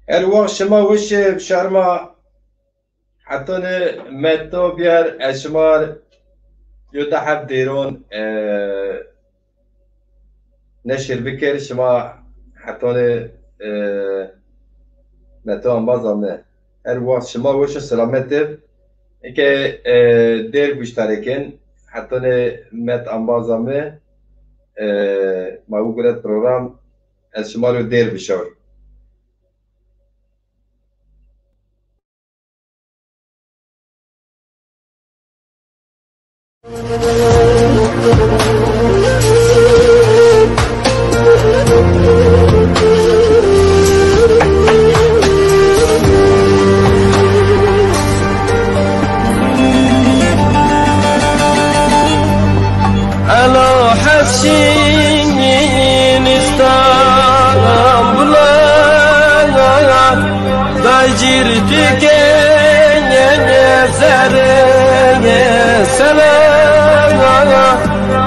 الوقت شما وش بشرما حتی متو بیار اشمار يتحب ديرون نشر بكر شما حتى متو انبازم هر وقت شما وش سلامته که دیر بشترکن حتی مت انبازم ما بقولت پروگرام از شما رو دیر بشور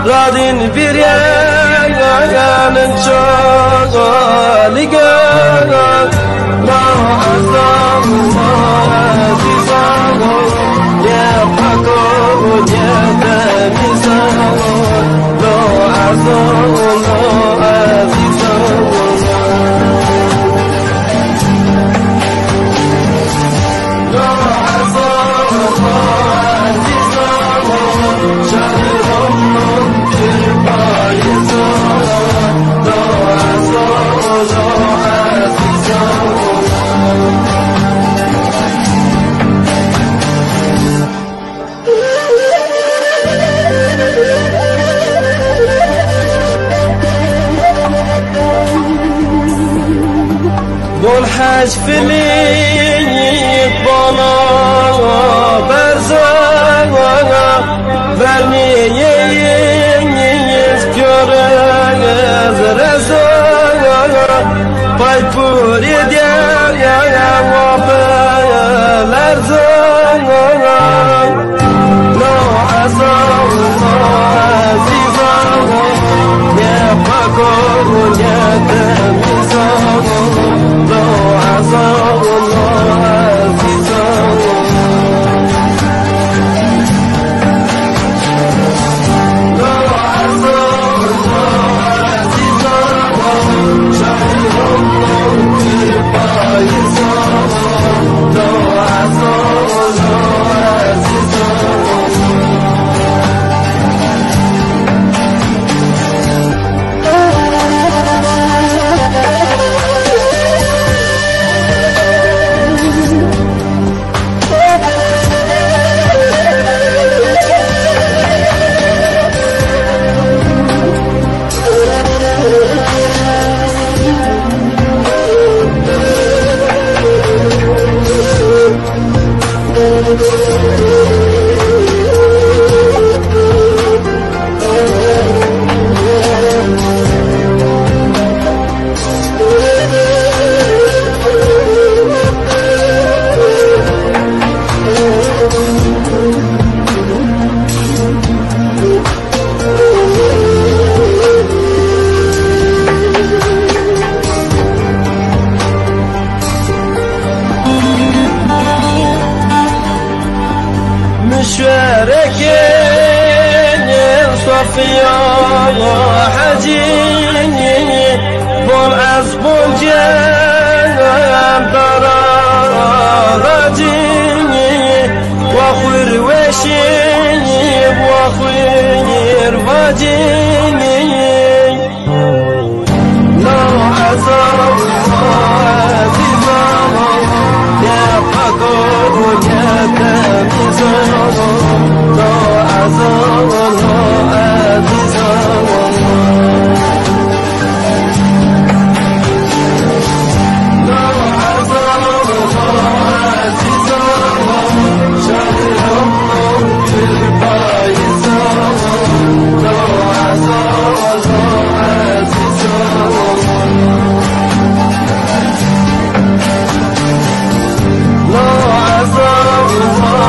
Radin bir yanın çoğalı gönül Muazzam muazzam Yapako yedemizam Muazzam muazzam والحاج في ليك بلا برزانا برمي يذكر رزانا بايبور يدير يا وابل ارزانا لا عزام لا عزيزان يا بقر يا تميزان عزام الله عزيزان لا عزام الله عزيزان شهر الله بايزان لا عزام الله عزيزان صفيا حجيني بول أزبون جان راجيني وخير وشيني وخير فاجيني لا عزام عزيزان يا بقر يا تميزان لا عزام لا عزام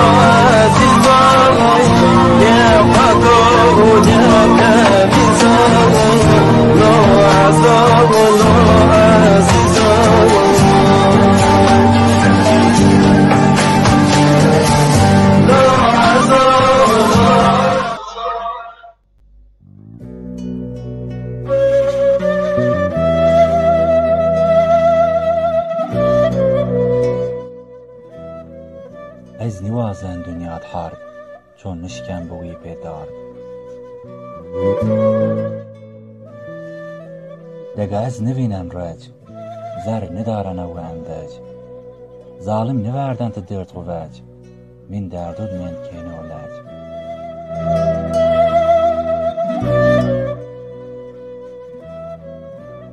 از نیوازن دنیات حرب چون نشکن بوی پیدار دگه از نوینم رج زر ندارن او اندج ظالم نوردن تدرت غواج من دردود من کینه ولاج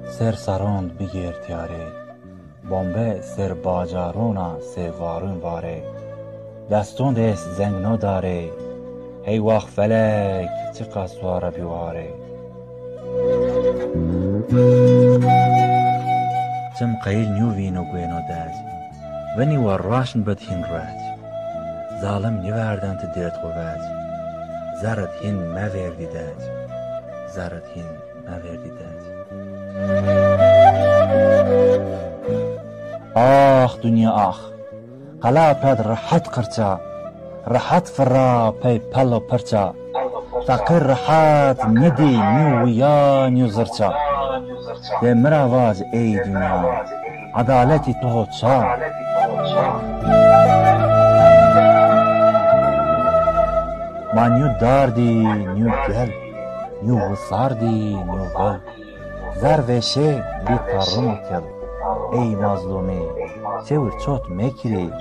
سر سراند بگیر تیاره بامبه سر باجارونا سوارون واره دستون دست زنگ نو داره هی واخ فلک چه قاسواره بیواره چم قیل نیو وینو گوینو داج و نیو راشن بدهین راج ظالم نیوردن تدیرت غواج زرد هین موردی داج زرد هین موردی داج آخ دنیا آخ قلا پد راحت قرچا راحت فرا پی پلو پرچا فقر راحت ندی نیو ویا نیو زرچا ده مراواز ای دنیا عدالتی تو چا ما نیو داردی نیو گل نیو وصاردی نیو گل زر وشه بی تارم کل ای مظلومی چور چوت مکری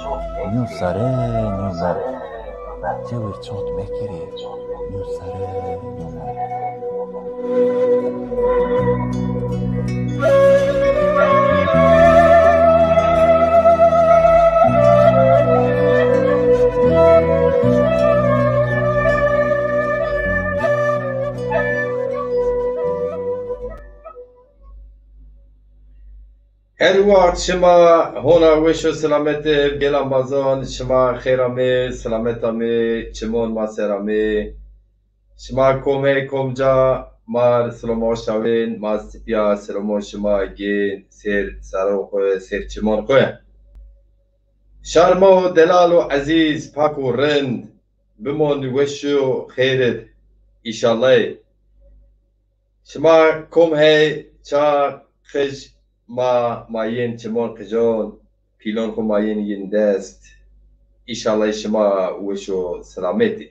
نیو سره نیو مر چور چوت مکری نیو سره نیو مر هر وقت شما هونا وش و سلامت گلم بازان شما خیرامه سلامتامه چمون ما سرامه شما کومه کومجا مار سلامو شاوین ما سپیا سلامو شما گین سر سرو خواه سر چمون خواه شرمو دلال و عزیز پاک و رند بمون وش و خیرت ایشالله شما کوم هی چا خش ما ماین چمون قجون پیلون خو ماین ین دست ایشالله شما وشو سلامتی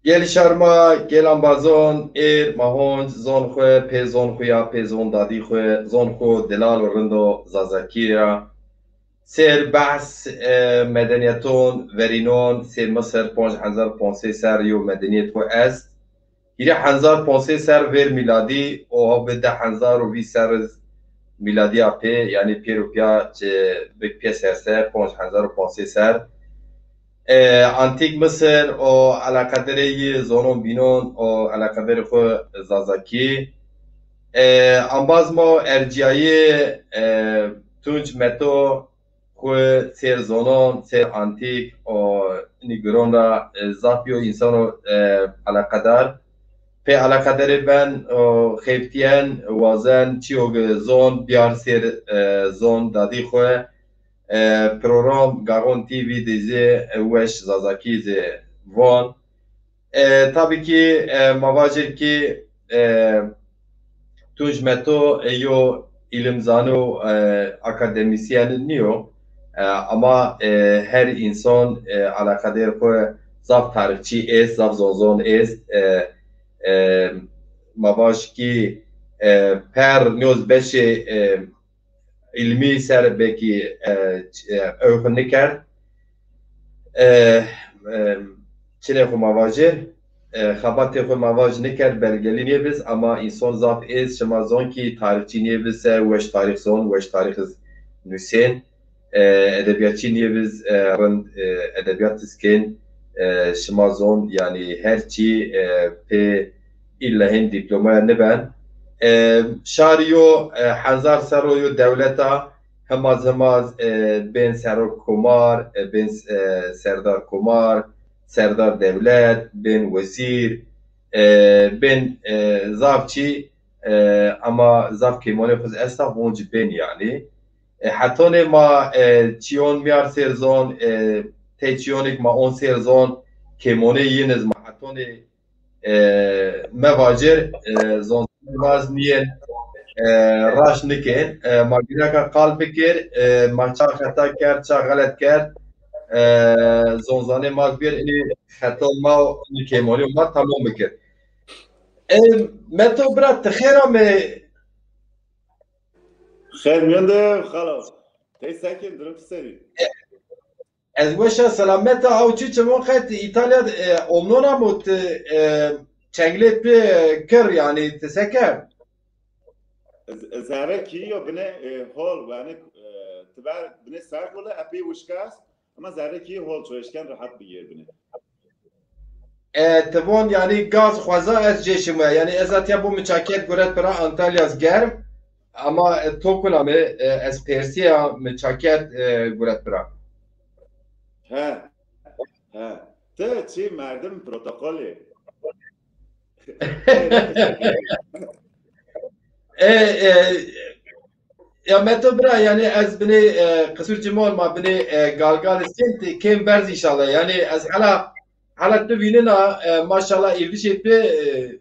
گل شرما گل انبازون ایر ماهونج زون خو پی زون خویا پی زون دادی خو زون خو دلال و رندو زازاکیرا سر بحث مدنیتون ورینون سر مصر 5500 سر یو مدنیت خو است گیری 1500 سر ور میلادی و بده 1020 سر میلادی اپی یعنی پیرو پیا چه بک پی سر 5500 سر انتیک مصر و علاقدره زونون بینون و علاقدره خو زازاکی انباز ما ارجیایی تونج متو خو سر زونون سر انتیک و نیگرون را زاپیو انسانو علاقدار په علاقدر بن خیفتین وازن چیوگ زون بیار سر زون دادی خواه پروگرام گاغون تیوی دیزه وش زازاکی زه وان تابی که مواجر که توجمتو یو علمزانو اکادمیسیان نیو اما هر انسان علاقدر خواه زاف تاریخچی است زاف زون است مواش کی پر نیوز بشه علمی سر بکی اوخ نکرد چنه خو مواجه خبات خو مواج نکرد بلگلی نیوز اما انسان ذات از شما زون کی تاریخچی نیوز وش تاریخ زون وش تاریخ نوسین ادبیاتچی نیوز رند ادبیات سکن شما زون یعنی هرچی په ایلا هند دیپلوما نبن شاریو هزار سرویو دولتا هماز بین سرو کمار بین سردار کمار سردار دولت بین وزیر بین زافچی اما زاف کیمونه خود استا ونج بین یعنی حتی ما چیون میار سرزون تیچیونیک ما اون سرزون کیمونه یین از ما حتی مواجر زون باز نیه راش نکن ماگینا که قال بکر ما چا خطا کرد چا غلط کرد زونزانه ماگ بیر اینی خطا ما نیکیمانی ما تمام بکر متو برات تخیرم خیر میانده خلاص تی ساکن درم سری از وش سلامت او چی موقع ایتالیا امنونا موت چنگلت به کر یعنی تسکر زهره کی یا بنه هول و یعنی تبع بنه ساق ولا اپی وشکاس اما زهره کی هول شوشکن راحت بگیر بنه تبون یعنی گاز خوازا از جشمه یعنی ازت یا بو مچاکت گرت برا انتالیا از گرم اما تو کنامه از پرسیا مچاکت گرت برا ها ها تا چی مردم پروتکلی یا متو برا یعنی از بنی قصور جمال ما بنی گالگال سنت کم برز انشالله یعنی از حالا تو بیننا ماشاءالله ایوشی به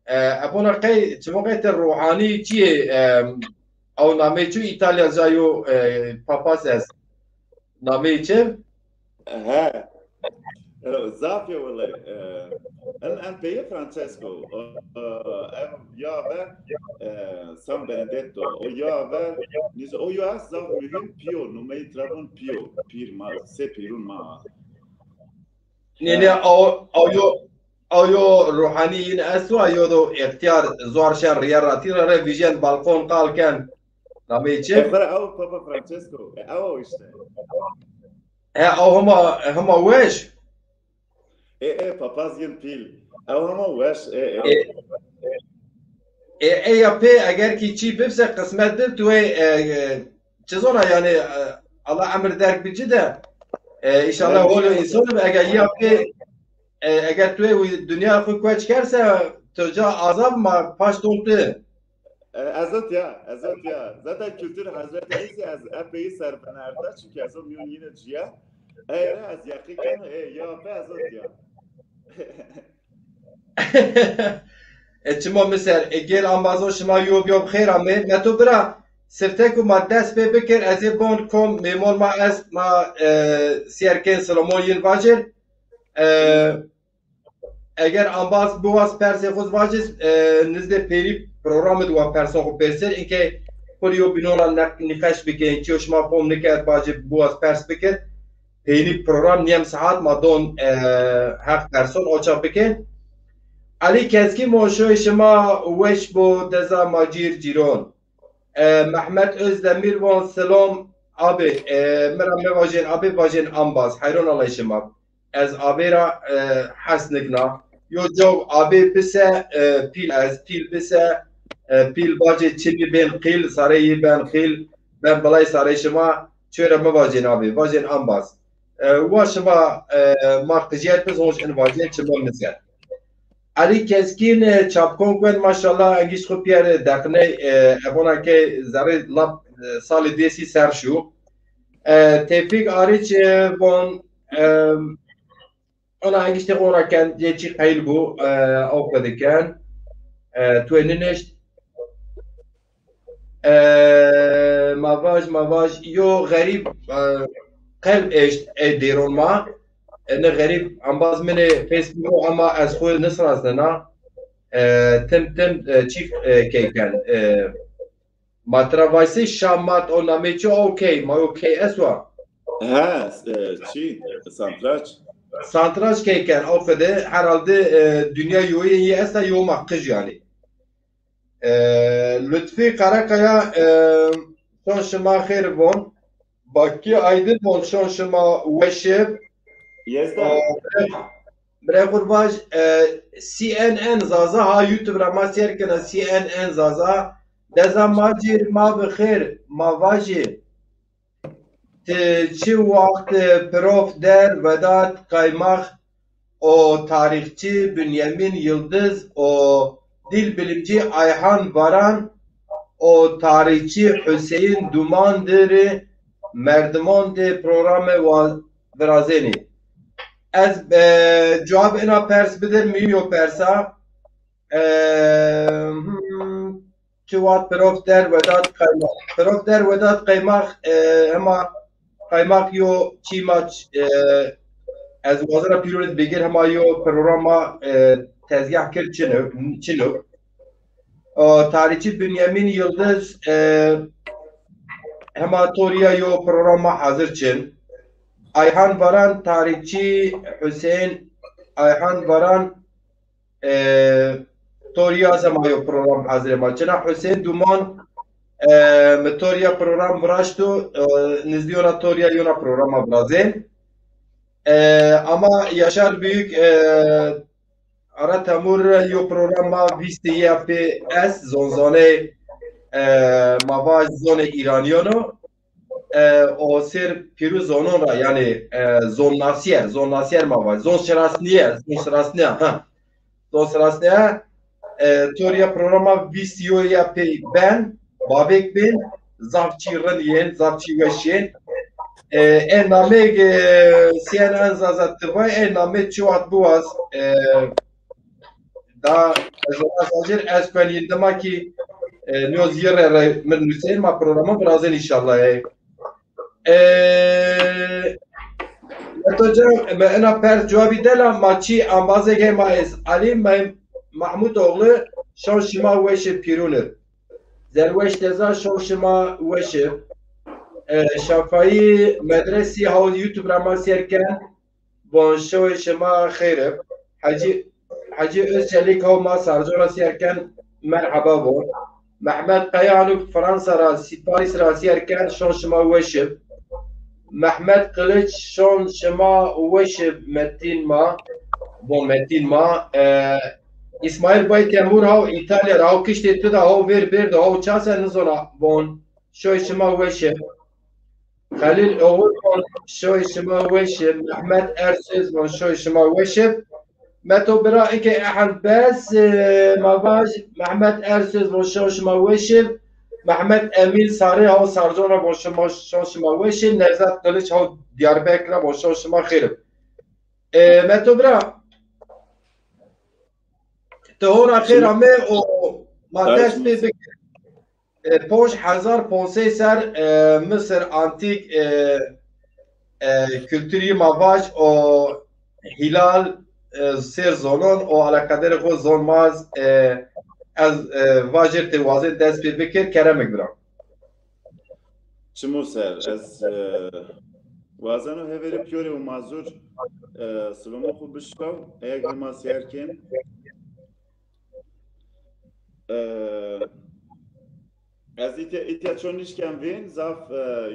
ابونا قی چمو قیت روحانی چیه او نامه چو ایتالیا زایو پاپاس است نامه چه؟ ها زافية والله أنا بيا فرانشيسكو يا بر سان بنديتو أو يا بر نيز أو يا زاف مهم بيو نومي ترابون بيو بير ما سي بيرون ما نه او یو روحانی این اسوا یو دو اختیار زوار شهر ریاراتی را ویژن بالکون قال کن نامه چه؟ أو بابا فرانشيسكو أو إيش او هما وش؟ إيه باباز ين بيل أو هما وش یا پی اگر کی چی بفسه قسمت دل توی چیزونا یعنی الله امر درک بجده انشالله هولو انسان اگر یا پی اگر توی دنیا خود کوچ کرسه تو جا عذاب ما پاش دونته ازت ya zaten kültür Hazreti İsa az epey serpınarda çünkü az o yine ciğer az yakıken ya be azot ya چما مثل اگر آنبازو شما یو بخیر آمین متو برا سرته کو ما دست به بکر از بون کم میمون ما از ما سیرکن سلمون ین واجر اگر آنباز بواز پرسی خوز واجر نزد پیری پروگرام دو پرسون خو پرسر اینکه پریو بینونا نقاش بکن چیو شما پوم نکرد واجر بواز پرس بکر پیری پروگرام نیم ساعت ما دون حق پرسون اوچا بکن علی کسکی موشوی شما وش بو دزا ماجیر جیرون محمد özdemir وان سلام abi مرا مواجین abi واجین آنباز حیرون الله شما از abi را حسنگنا یو جو abi بسه پیل از پیل بسه پیل باجی چیبی بین قیل ساری بین قیل ben بلای ساری شما چوره مواجین abi واجین آنباز و شما ما قجیت بزنش ان واجین شما مسکن علی کسکین چاپکن کن ماشاءالله انگیش خوب پیر دقنه ابونا که زره لب سال دیسی سر شو تفیق آریچ بون انا انگیش تقونا کن یه چی قیل بو او کده کن توی ننشت مواج یو غریب قل اشت دیرون ما نه غریب انباز من فیسبوک اما از خود نسراز نه تم چیف کیکن ماترا وایسی شامات او نامی چو اوکی ما اوکی اسوا ها چی سانتراج کیکن او کده herhalde dünya yoyu iyi esa yo makkıj yani lütfi karakaya son şema xeyr bon baki aydın bon son şema weşib برای قرباج CNN زازا ها یوتیوب را ما سیر کنه CNN زازا دزا ما جیر ما بخیر ما واجی چی وقت پروف در وداد قایماخ o tarihçi Bünyamin Yıldız o dil bilimci Ayhan Varan o tarihçi Hüseyin Dumandır Merdiman de programı Vrazeni از جواب اینا پرس بدر میو پرسا çuvat prof der vedat kaymak. Prof der vedat kaymak ama kaymak yo çimaç az wazara piyonit begir hema yo programa tezgah kir çinuk. Tarihçi Bünyamin Yıldız hema toriya yo programa hazır çin. Ayhan Varan tarihçi Hüseyin Ayhan Varan toriya zemayo program hazır maçına Hüseyin Duman toriya program vraştu nizdiyona toriya yona programa brazil ama Yaşar Büyük ara temur yo programa vistiye PS zonzone mavaj zone İraniyonu o ser piru zonora yani zon nasiyer mavaj zon şerasniye Toriya programa vistiyoya pe ben babek bin zavçı raniyen zavçı veşen namek CNN zazatı var namek çuvat buaz da azajir espen yedema ki nöz yere min Hüseyin ma programı birazdan inşallah Hocam ben per cevabı dela maçı ambaze gemayız Ali Mahmud oğlu şanşıma veşe pirunur zerveş teza şanşıma veşe şafayı medresi hav YouTube rama serken bon şanşıma xeyre Hacı Özçelik hav ma sarjora serken merhaba bu Mehmet Kayanuk Fransa ra Paris ra serken şanşıma veşe Mehmet Kılıç şanşıma veşe metin ma İsmail Bay Temur hav İtalya hav kişte da hav ver da hav çasen zona bon şoyşıma veşe Halil Oğuz bon şoyşıma veşe Mehmet Ersöz bon şoyşıma veşe Meto bira ki ehan bes mavaj Mehmet Ersöz bon şoyşıma veşe Mehmet Emin Sarı hav sarjona bon şoyşıma veşe Nevzat Kılıç hav Diyarbakır bon şoyşıma xeyrim Meto bira تهون آخر همه و مادرس به 5500 سر مصر آنتیک kültürü mavaş o hilal ser zonon o alakadar o zonmaz az vajir tevazı dest bir fikir keremek bırak. Çimo ser az vazano heveri piyore u mazur salomo khu bishkav eğer mas yerken از ایتیا چونیش کم وین زاف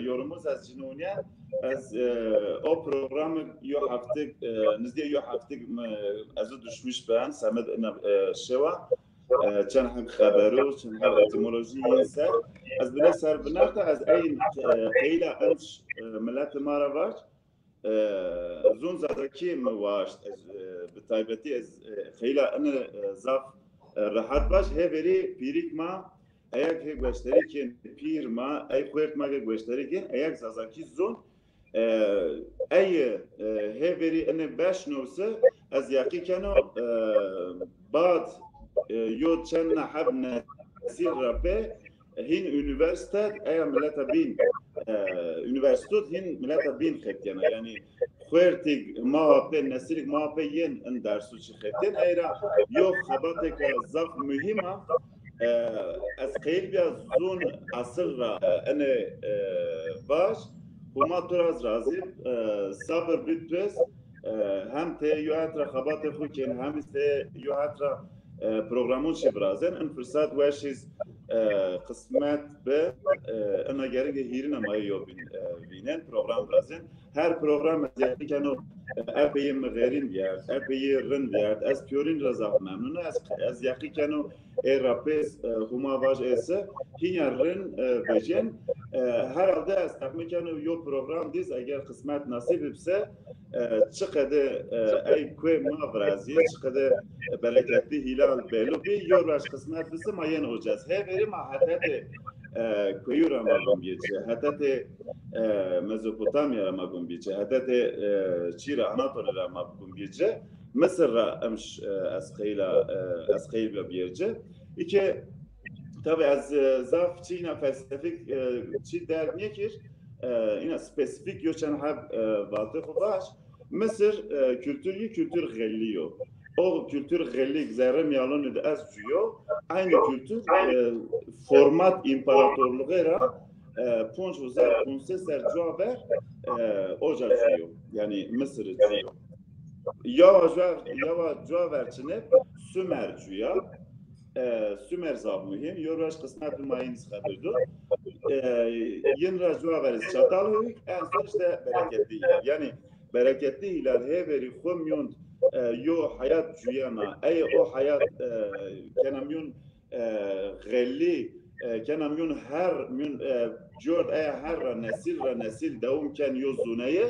یورموز از جنونیا از او پروگرام یو هفته نزدیک یو هفته از دشمش بان سمد شوا چند هم خبرو چند هم اتمولوژی سر از بله سر بناخته از این خیلی انش ملت ما را واش زون زدکی مواشت بتایبتی از خیلی ان زاف راحت باش هفری پیریک ما اyak gösterirken pir ma ay kuvvet ma gösterirken ayak zazaki zon ay heveri ene baş nurse az yaqi kano bad yod çenna habna sir rape hin üniversite ay milata bin üniversitet hin milata bin khetena yani khuertig ma pe nasirik ma pe yen en dersu kheten ayra yo khabatek zaf muhima از خیلی از زون اصل را انه باش هما تو از راضی صبر بیترس هم ته یوهات را خبات خو کن هم ته یوهات را پروگرامون شی برازن ان فرصت واشیز قسمت به انا گرگ هیرین ما یو بینن پروگرام برازن هر پروگرام زیادی کنو اپی مغرین بیاد اپی رن بیاد از پیورین رضا ممنون از یقی کنو ایراپس هما واج ایسه هین رن وجن هر عده از تقمی کنو یو پروگرام دیز اگر قسمت نصیب بسه چقدر ای کوی ما برازی چقدر برکتی هلال بلو بی یو راش قسمت بسه ما ین اوجاز هی ما حتی کویورا ما گمبیچه حتی مزوپوتامیا ما گمبیچه حتی چیرا آناتولیا ما گمبیچه مصر را امش اسقیل بیرچه ای که tabii az zaf Çin'e felsefik çi der niye ki yine spesifik yoçan hab batı baş Mısır kültür gelliyor. O kültür gellik zerrem yalını da az diyor. Aynı kültür format imparatorluğuyla Ponç uzar Ponce sercuaber oca diyor. Yani Mısır diyor. Yava cuaver çine Sümer diyor. Sümer zab mühim. Yorbaş kısmet mayınız kadardı. Yen racua veriz çatal hüyük. En son işte bereketli hilal. Yani bereketli hilal heveri khumyun yo hayat cüyana. Ey o hayat kenamyun gelli kenamyun her mün jord ey her nesil devum ken yo zuneye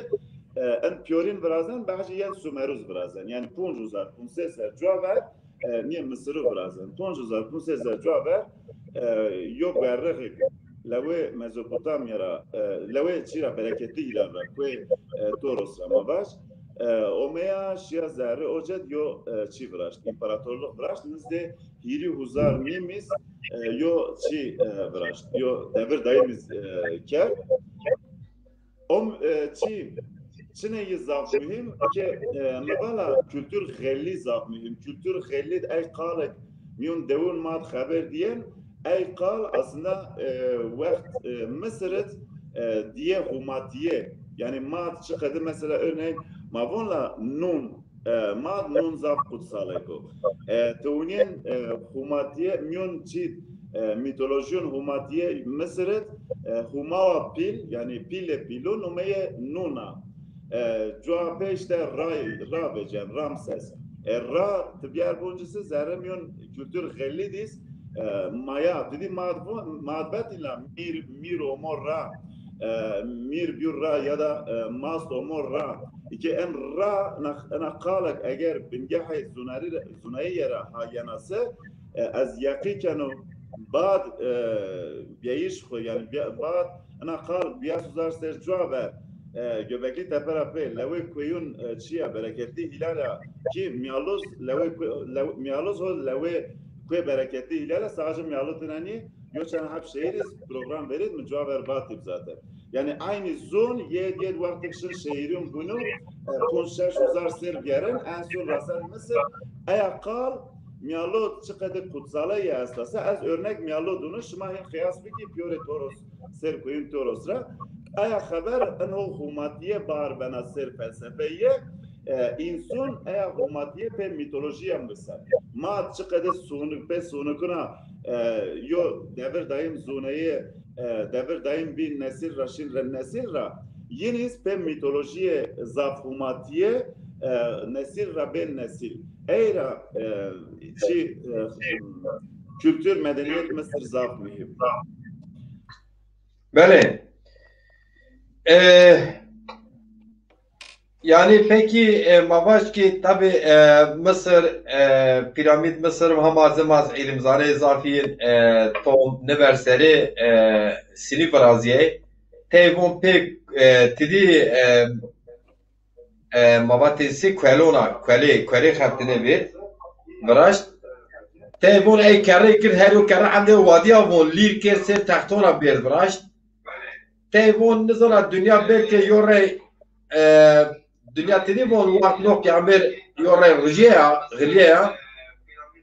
en piyorin birazdan bahçe yen Sümeruz birazdan. Yani Poncuzlar, Ponseser, Cuaver niye Mısır'ı birazdan. Poncuzlar, Ponseser, Cuaver yo berrek لوي ميزوبوتاميا را لوي تشيرا bereketli hilal ra koy Toros ra mavaş omea şia zerre ocet yo çi vraş imparatorluk vraş nizde hiri huzar mimis yo çi vraş yo devir dayımız ker çi Çin'e zaf mühim ki mebala kültür gelli zaf mühim kültür gelli ay kalık miyon devun mat haber diyen ey kal aslında vakt Mısır'et diye humatiye yani mat çıkadı mesela örneğin mavonla nun mat nun zaf kutsalayko teunyen humatiye myon çit mitolojyon humatiye Mısır'et humava pil yani pille pilon umeye nuna cevabı işte ra becem Ramses ra tibiyar boncusu zerremyon kültür gellidiz maya dedi madbet ila mir omor ra mir bir ra ya da mas omor ra iki en ra ana kalak eğer bingehay zunayı ra hayanası az yakikenu bad biyiş yani bad ana kal biyasuzar sercuaver göbekli teperape lewe koyun çiya bereketli hilala ki miyaloz o lewe koy bereketli hilala sadece miyaloz dinani yoçan hep şehiriz program verir mi cevap batip zaten yani aynı zon yed vakti şehrin bunu konşer uzar ser geren en son rasal Mısır ayakal miyaloz çıkadı kutsala ya aslasa az örnek miyalozunu şmahin kıyas biki piyore toros ser koyun torosra Aya haber enho humatiye bar bena ser felsefeye insan aya humatiye pe mitolojiye mısır. Ma çıkadı sonu pe sonukuna yo devir daim zonayı devir daim bir nesil raşin ren nesil ra yeniz pe mitolojiye zaf humatiye nesil ra ben nesil. Eyra kültür medeniyet Mısır zaf mühim. Bele. Yani peki mavaş ki tabi Mısır piramit Mısır hamazı maz ilimzane izafiyin tom neverseri sinif araziye tevon pek tidi mavatesi kwelona kweli khattine bir vraş tevon ey kare kir hero kare ande wadiya von lir kerse tahtona bir vraş tevon nizara dünya belki yore dünya tedi von vakt nok yamir yore rüjea giliya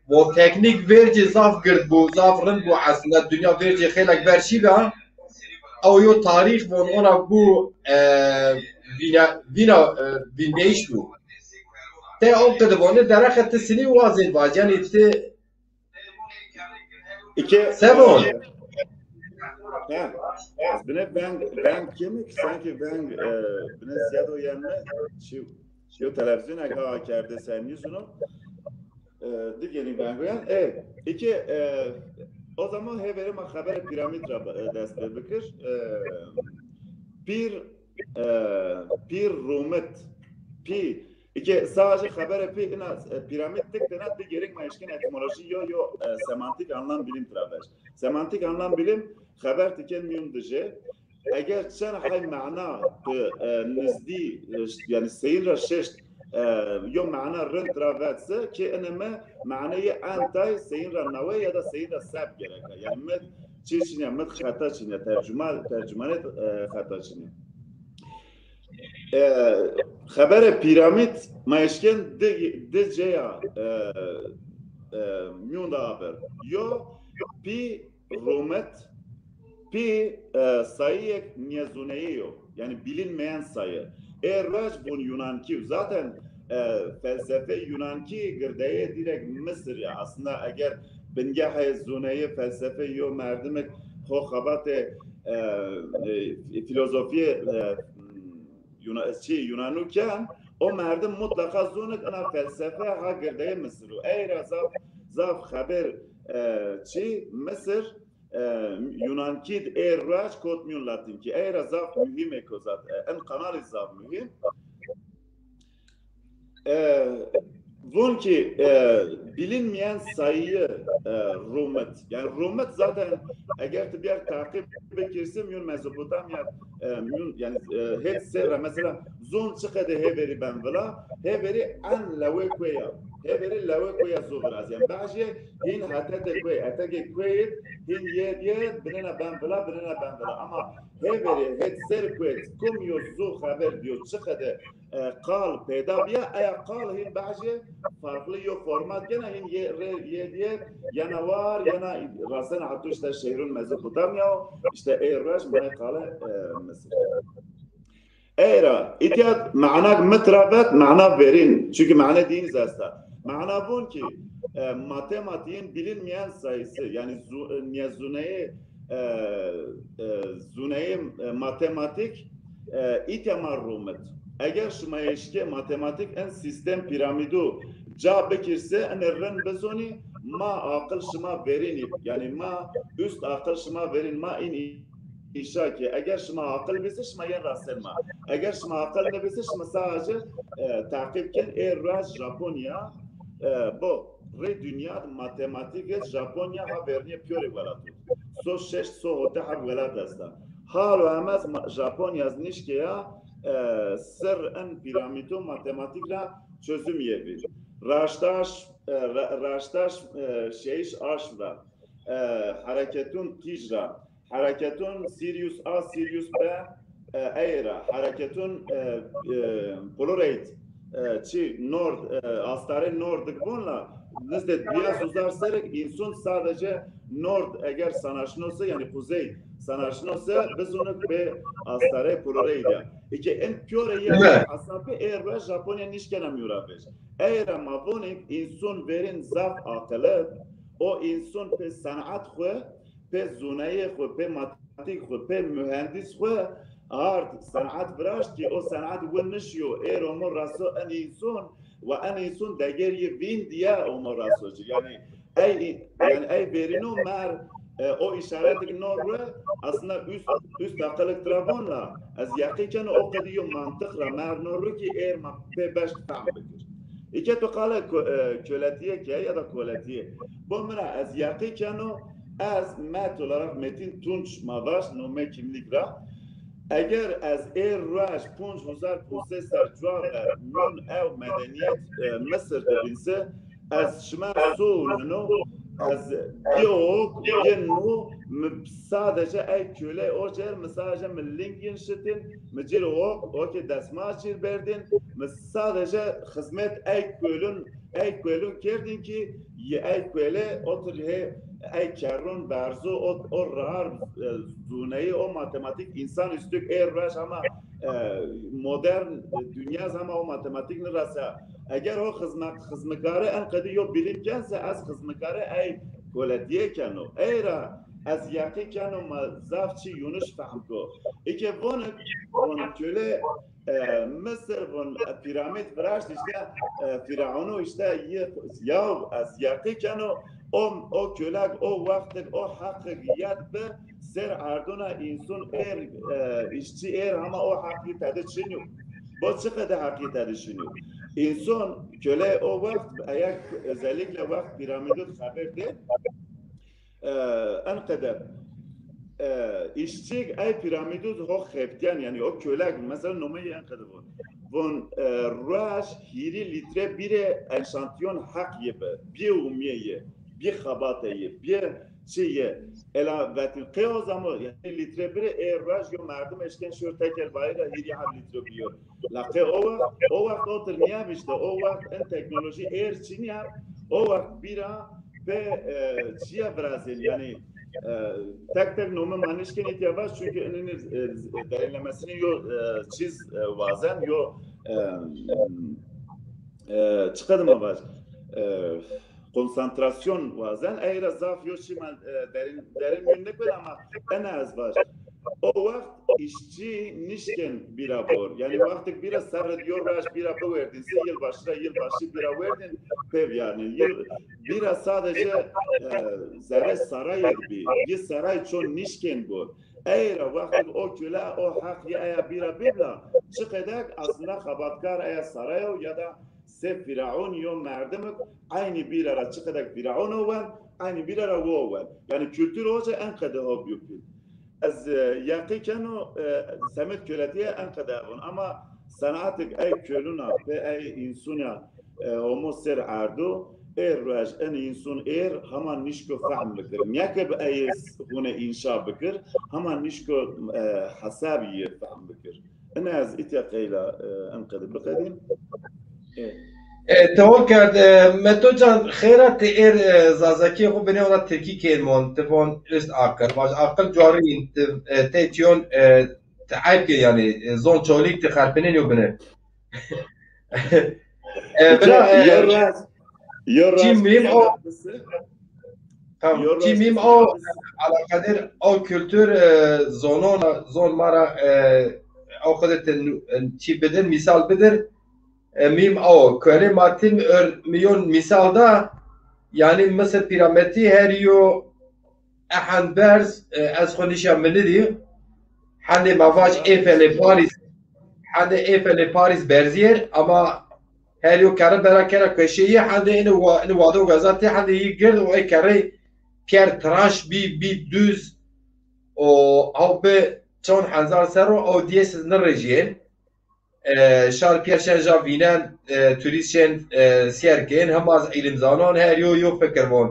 bu teknik verci zaf gird bu zafrın bu aslında dünya verci xelak verşiga او yo tarih von ona bu vina bu te o kadar bunu darakat sini vazin var yani te sebon ben kimik sanki ben bine ziyade o yanına şu televizyon aka kerde sen yüzünü diğerini ben koyan iki o zaman heverim haber piramit deste bikir pir rumet pi iki sadece haber piramit tek denat bir gerek meşkin etimoloji yo semantik anlam bilim traveş semantik anlam bilim haber tükenmiyor dışı eğer sen hay mana nizdi yani seyir şeşt يوم معنا رن ترافاتس كي انا ما معناه انتاي سين رنوي يا دا سين ساب جرك يعني مد تشيشني مد خطا شنو ترجمه خطا شنو خبر پیرامید ماشکن ده جیا میون دابر یا پی رومت پی sayı niyazuneiyo yani bilinmeyen sayı. Erraç bun Yunanki zaten felsefe Yunanki girdeye direkt Mısır ya aslında eğer bingah zuneyi felsefe yo merdimek ho xabate filozofi Yunanı kan o merdim mutlaka zonet ana felsefe ha girdeye Mısır. Eğer zaf haber çi Mısır Yunankid erraç kotmyun Latin ki eğer zaf mühim ekozat en kanal zaf mühim bunun ki bilinmeyen sayıyı Rumet yani Rumet zaten eğer bir yer takip bekirsin yun Mezopotamya yani hep serra mesela zon çıkadı heveri ben vela heveri an lavekweya heveri lavekweya zobraz yani bazı hin hatate kwe atake kwe hin yediye binena ben vela ama heveri hep ser kwe kum yozu haber diyor çıkadı قال پیدا بیا ایا قال هین بعضی farklı yok format gene hin yediye yanavar yana rasen hatuşta şehrin Mezopotamya işte Erraş bana kale Mısır. Eğer itiyat ma'nak metrabet ma'na verin çünkü ma'na diniz aslında ma'na bun ki matematiğin bilinmeyen sayısı yani zuneye matematik itemar rumet. Eğer şumayışke matematik en sistem piramidu ca bekirse en ren bezoni ma akıl şuma verin yani ma üst akıl şuma verin ma in işa ki eğer şuma akıl bise şuma yen raselma eğer şuma akıl ne bise şuma sadece takipken Erraç Japonya bu re dünya matematik Japonya ha verniye piyore velatı so şeş so hote ha velat asta hal amaz Japonya znişke ya sır en piramidو matematikle çözüm yedir. Raştaş şeyiş aşra hareketun tijra hareketun Sirius A Sirius B eğra hareketun Polaroid çi nord astare nordik bunla nizde biraz uzarsak insan sadece nord eğer sanaşnosa yani kuzey sanaşnosa biz onu be astare Polaroid İki en piyore yani aslında eğer Japonya nişkenemiyor abi. Eğer ama bunu insan verin zaf akıllı o insan pe sanat xwe pe zunaye xwe pe matematik xwe pe mühendis xwe art sanat bıraş ki o sanat wennişiyor eğer o raso en insan ve en insan degeri vin diye o raso yani ay verino mer o işaret norre aslında üst akıllık trabonla az yakıken o kadar mantıkla mer norre ki eğer ma pe beş tam bilir. İki to kale köletiye ki ya da köletiye. Bu mera az yakıken o az met olarak metin tunç mavaş nome kimlik ra. Eğer az raş punç huzar prosesler cevap nun ev medeniyet Mısır dedinse az şma soğunu az yok yenu sadece ay köle o cer sadece millingin şitin mecil o ki desmaçir berdin sadece hizmet ay kölün kerdin ki ay köle otur he ay karun barzo o rar zuneyi o matematik insan üstük raş ama modern dünya ama o matematik ne rasa eğer o hizmetkarı en kadı yok bilinkense az hizmetkarı ay koletiye kano eğer az yakı kano mazafçı Yunus fahmko iki bunu köle Mısır bunu piramit bıraş işte Firavunu işte ya az yakı kano o kölek o vakti o hakikiyet be ser ardına insan işçi ama o hakikati düşünüyor. Bu çıkıdı hakikati düşünüyor. İnsan köle o vakit ayak özellikle vakit piramidin haberde en kadar işçi ay piramidus ho xeptiyan yani o kölek mesela nomeyi enkadı bu. Von ruaj hiri litre bire enşantiyon hak yebe, bir umiyeye, bir xabateye, bir şeye, ela vetin qeyo zamı yani litre bire ruaj yo merdim eşken şur tekel bayra hiri ha litre biyor. Laqe o vakt otur niyab işte o vakt en teknoloji çin ya o vakt bira ve çiya Brazil yani tek nome manişken ihtiyacı çünkü onun derinlemesini yo çiz bazen yo çıkadı mı var konsantrasyon bazen eğer zaf yo şimal derin günlük var ama en az var o vakt işçi nişken bira bor yani vakti bira sarı diyor baş bira bu verdinse yılbaşı bira verdin pev yani bira sadece zerre saray bir saray çon nişken bor eğer vakti o köle o hak ya bira bibla çıkacak aslında kabatkar ya saray ya da sef firavun yo merdemek aynı bir ara çıkacak firavun olan aynı bir ara o olan yani kültür hoca en kadar o büyük از یاقی کنو سمت کلاتیه انقدرون اما صنعت ای کلونا به ای انسانیا همو سر عردو روش ان انسان همان نشکو فهم بکر نیاکه به ای هونه انشا بکر همان نشکو حسابی فهم بکر انا از ایتیا قیلا انقدر بقدیم تمام کرد متو جان خیرت زازکی خوب بنی اون ترکی کلمون تفون است عقل باش عقل جاری تیون تعب که یعنی زون چولیک تخربنین یو بنه جیمیم او جیمیم او على قدر او kültür زون مارا او خودت چی بدن مثال بدر mim o köre matim milyon misalda yani mesela piramidi her yo ahan berz az konuşa menidi hande mavaç Eiffel Paris berzier ama her yo kare berakera köşeyi hande inu vado gazete hande yigir o ay kare Pierre Tranche bi düz o avbe çon hazar sero o diyesiz nrejiyen شار پیرشن جاوینان توریستشن سیرکن هم از علم زنان هر یو فکر وان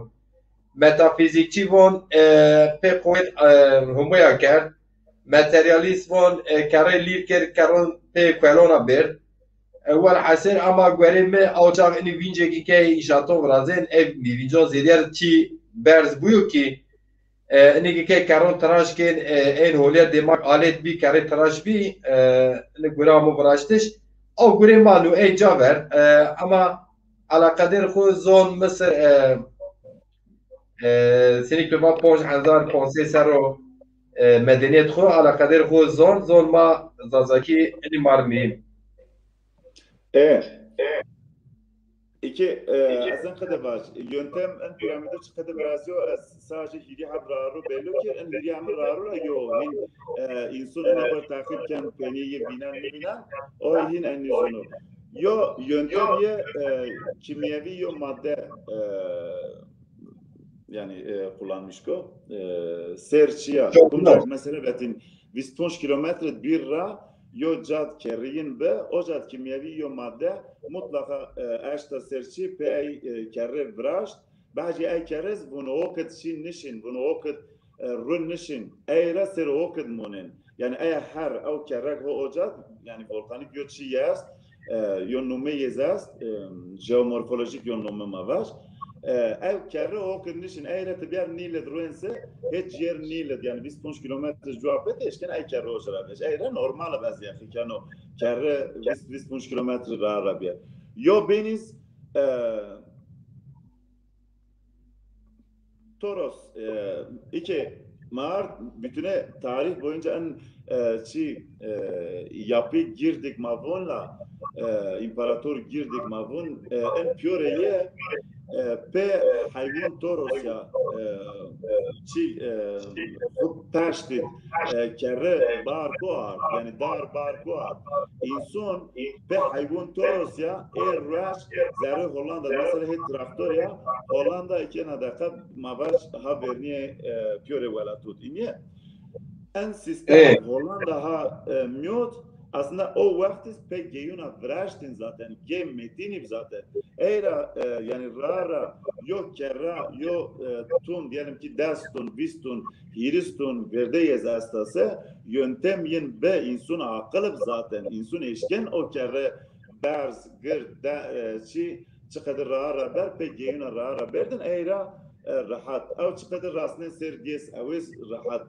متافیزیکی وان به قوت همویا کرد ماتریالیست وان کاری لیر کرد کارون به کلانا برد اول حسر اما گریم آجاق اینی وینجی که ایشاتون ورازن اف میوینجا زیادی چی برز بویو کی اینی که کارون تراش کن این هولیت دماغ آلت بی کاری تراش بی نگورامو براشتش او گوری مالو ای جاور اما على قدر خود زون مصر سنی که با 5500 سر مدنیت خود على قدر خود زون ما زازاکی اینی مارمیم İki, azın kadar var. Yöntem en piramide çıkıdı biraz yo sadece hiri habraru belli ki en hiri habraru yo insan ne var takipken peniyi binen o hin en yüzünü. Yo yöntem ye kimyevi yo madde yani kullanmış ko serçiya. Bunlar mesela betin 20 kilometre bir ra yo cad kerriyin be o cad kimyevi yo madde mutlaka eşta serçi pe ay kerre vraşt baji ay kerez bunu okut şin nişin bunu okut run nişin ay raser okut munin yani ay her o kerrek o cad yani volkanik yo çi yast yo nume yezast jeomorfolojik yo nume mavaş ev kerre o kondişin eğer bir niled ruense hiç yer niled yani 20 kilometre cevap edeşken ay kerre o şarabes eğer normal bazı yakino kerre 20 kilometre arabiya yo beniz Toros iki Mart bütüne tarih boyunca en yapı girdik mavunla imparator girdik mavun en püreye pe hayvan toros ya taştı kere bar koar yani dar bar koar insan pe hayvan toros ya raş zerre Hollanda mesela hep traktör ya Hollanda iki nadaka mavaş haberniye püre vela tut iniye en sistem Hollanda ha miyot aslında o vakti pek geyuna vrashtin zaten gem metini zaten era yani rara yok kerra yok tun diyelim ki destun bistun hiristun verdeyez astası yöntem yin be insun akılıp zaten insun eşken o kerre berz gır da çi çıkadı rara ber pek geyuna rara berdin era rahat او çıkadı rasne sergis avis rahat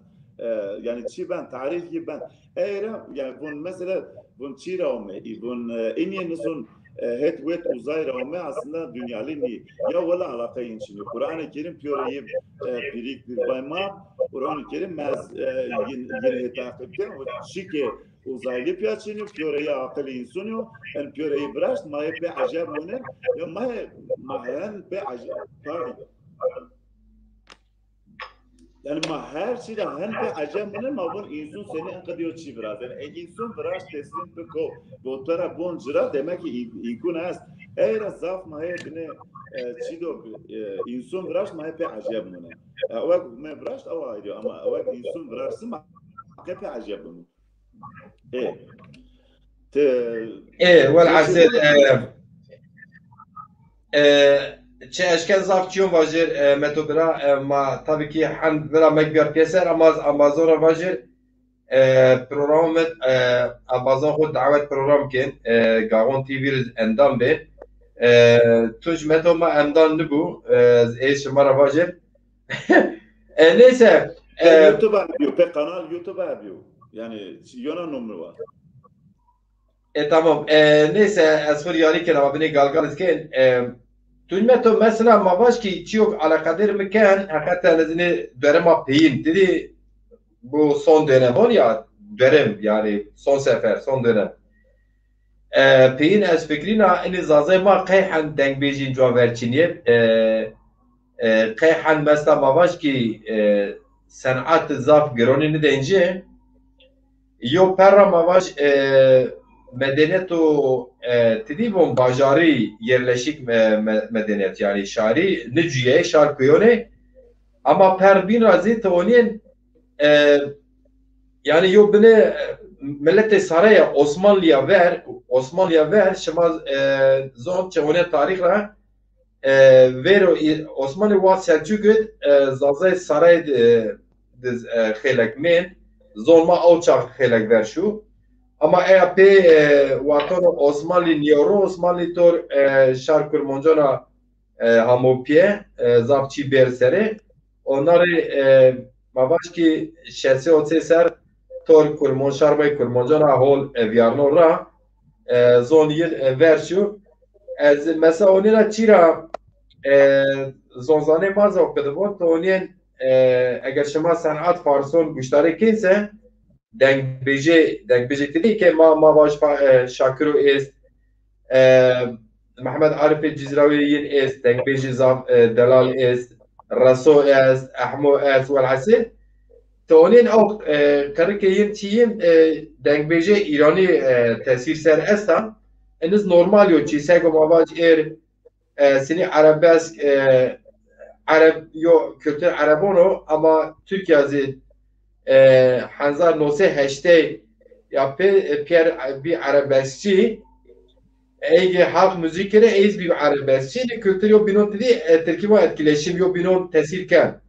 yani çi ben tarihi ben era yani bun mesela bun çi ravme bun inye nesun het wet uzay ravme aslında dünyalini ya wala alaka inçini Kur'an-ı Kerim piyoreyi pirik bir bayma Kur'an-ı Kerim mez yine takipten o şike uzaylı piyaçını piyoreyi akıllı insunu en piyoreyi bıraş maye be acayip mune ya mayen be acayip pardon yani ma her şeyde hem de acemine ma bun insan seni en kadar çi biraz yani insan biraz teslim peko bu tara bonjra demek ki ikun az eğer zaf ma hep ne çi do insan biraz ma hep acemine awak ma biraz awaydı ama awak insan biraz ma hep acemine والعزيز چه اشکال زافتیون واجر متوبرا ما tabii ki han vera mekber keser ama Amazon واجر program Amazon خود دعوت program کن گاون تیوی اندام به توش متو ما امدان نبو ایش مرا واجر neyse YouTube yapıyor pek kanal YouTube yapıyor yani Yunan numara var tamam neyse asfır yari ki ama beni galgal isken Tülmeto mesela mavaş ki çok alakadar mıken hakikaten nezini dönema peyin dedi bu son dönem var ya dönem yani son sefer son dönem peyin az fikrina en zazay ma kayhan dengbejin caverçiniye kayhan mesela mavaş ki sanat zaf gronini deyince yo perra mavaş medeniyet o tedibon bajari yerleşik medeniyet yani şari neciye şarkıyone ama perbin razı tonin yani yo bine millete saraya Osmanlıya ver şema zon çevone tarihla vero Osmanlı wat Selçuk'ut zazay saray xelek men zonma avçak xelek ver şu ama eğer vatan Osmanlı Niyoro Osmanlı tor şarkı monjana hamopye zapçi bersere onları mavaşki şese otse ser tor kurmon şarbay kurmonjana hol evyarno ra zon yil verşu az mesela onlara çira zonzane mazok bedevon to onen eğer şema sanat farson müşterek kinse dengbêje dedi ki ma baş Şakiro est Mehmet Arif Cizrawiyin est dengbêje zaf Delal est Raso est Ahmo est والعسل تونين او كركين تيم dengbêje İrani tesir ser estan eniz normal yo çisego mavac seni arabesk Arab yo kültür Arabono ama Türkiye Hanzar nose heşte ya Pierre bir arabeskçi ege halk müzikleri ez bir arabeskçi kültür yok binon dedi terkiba etkileşim yok binon tesirken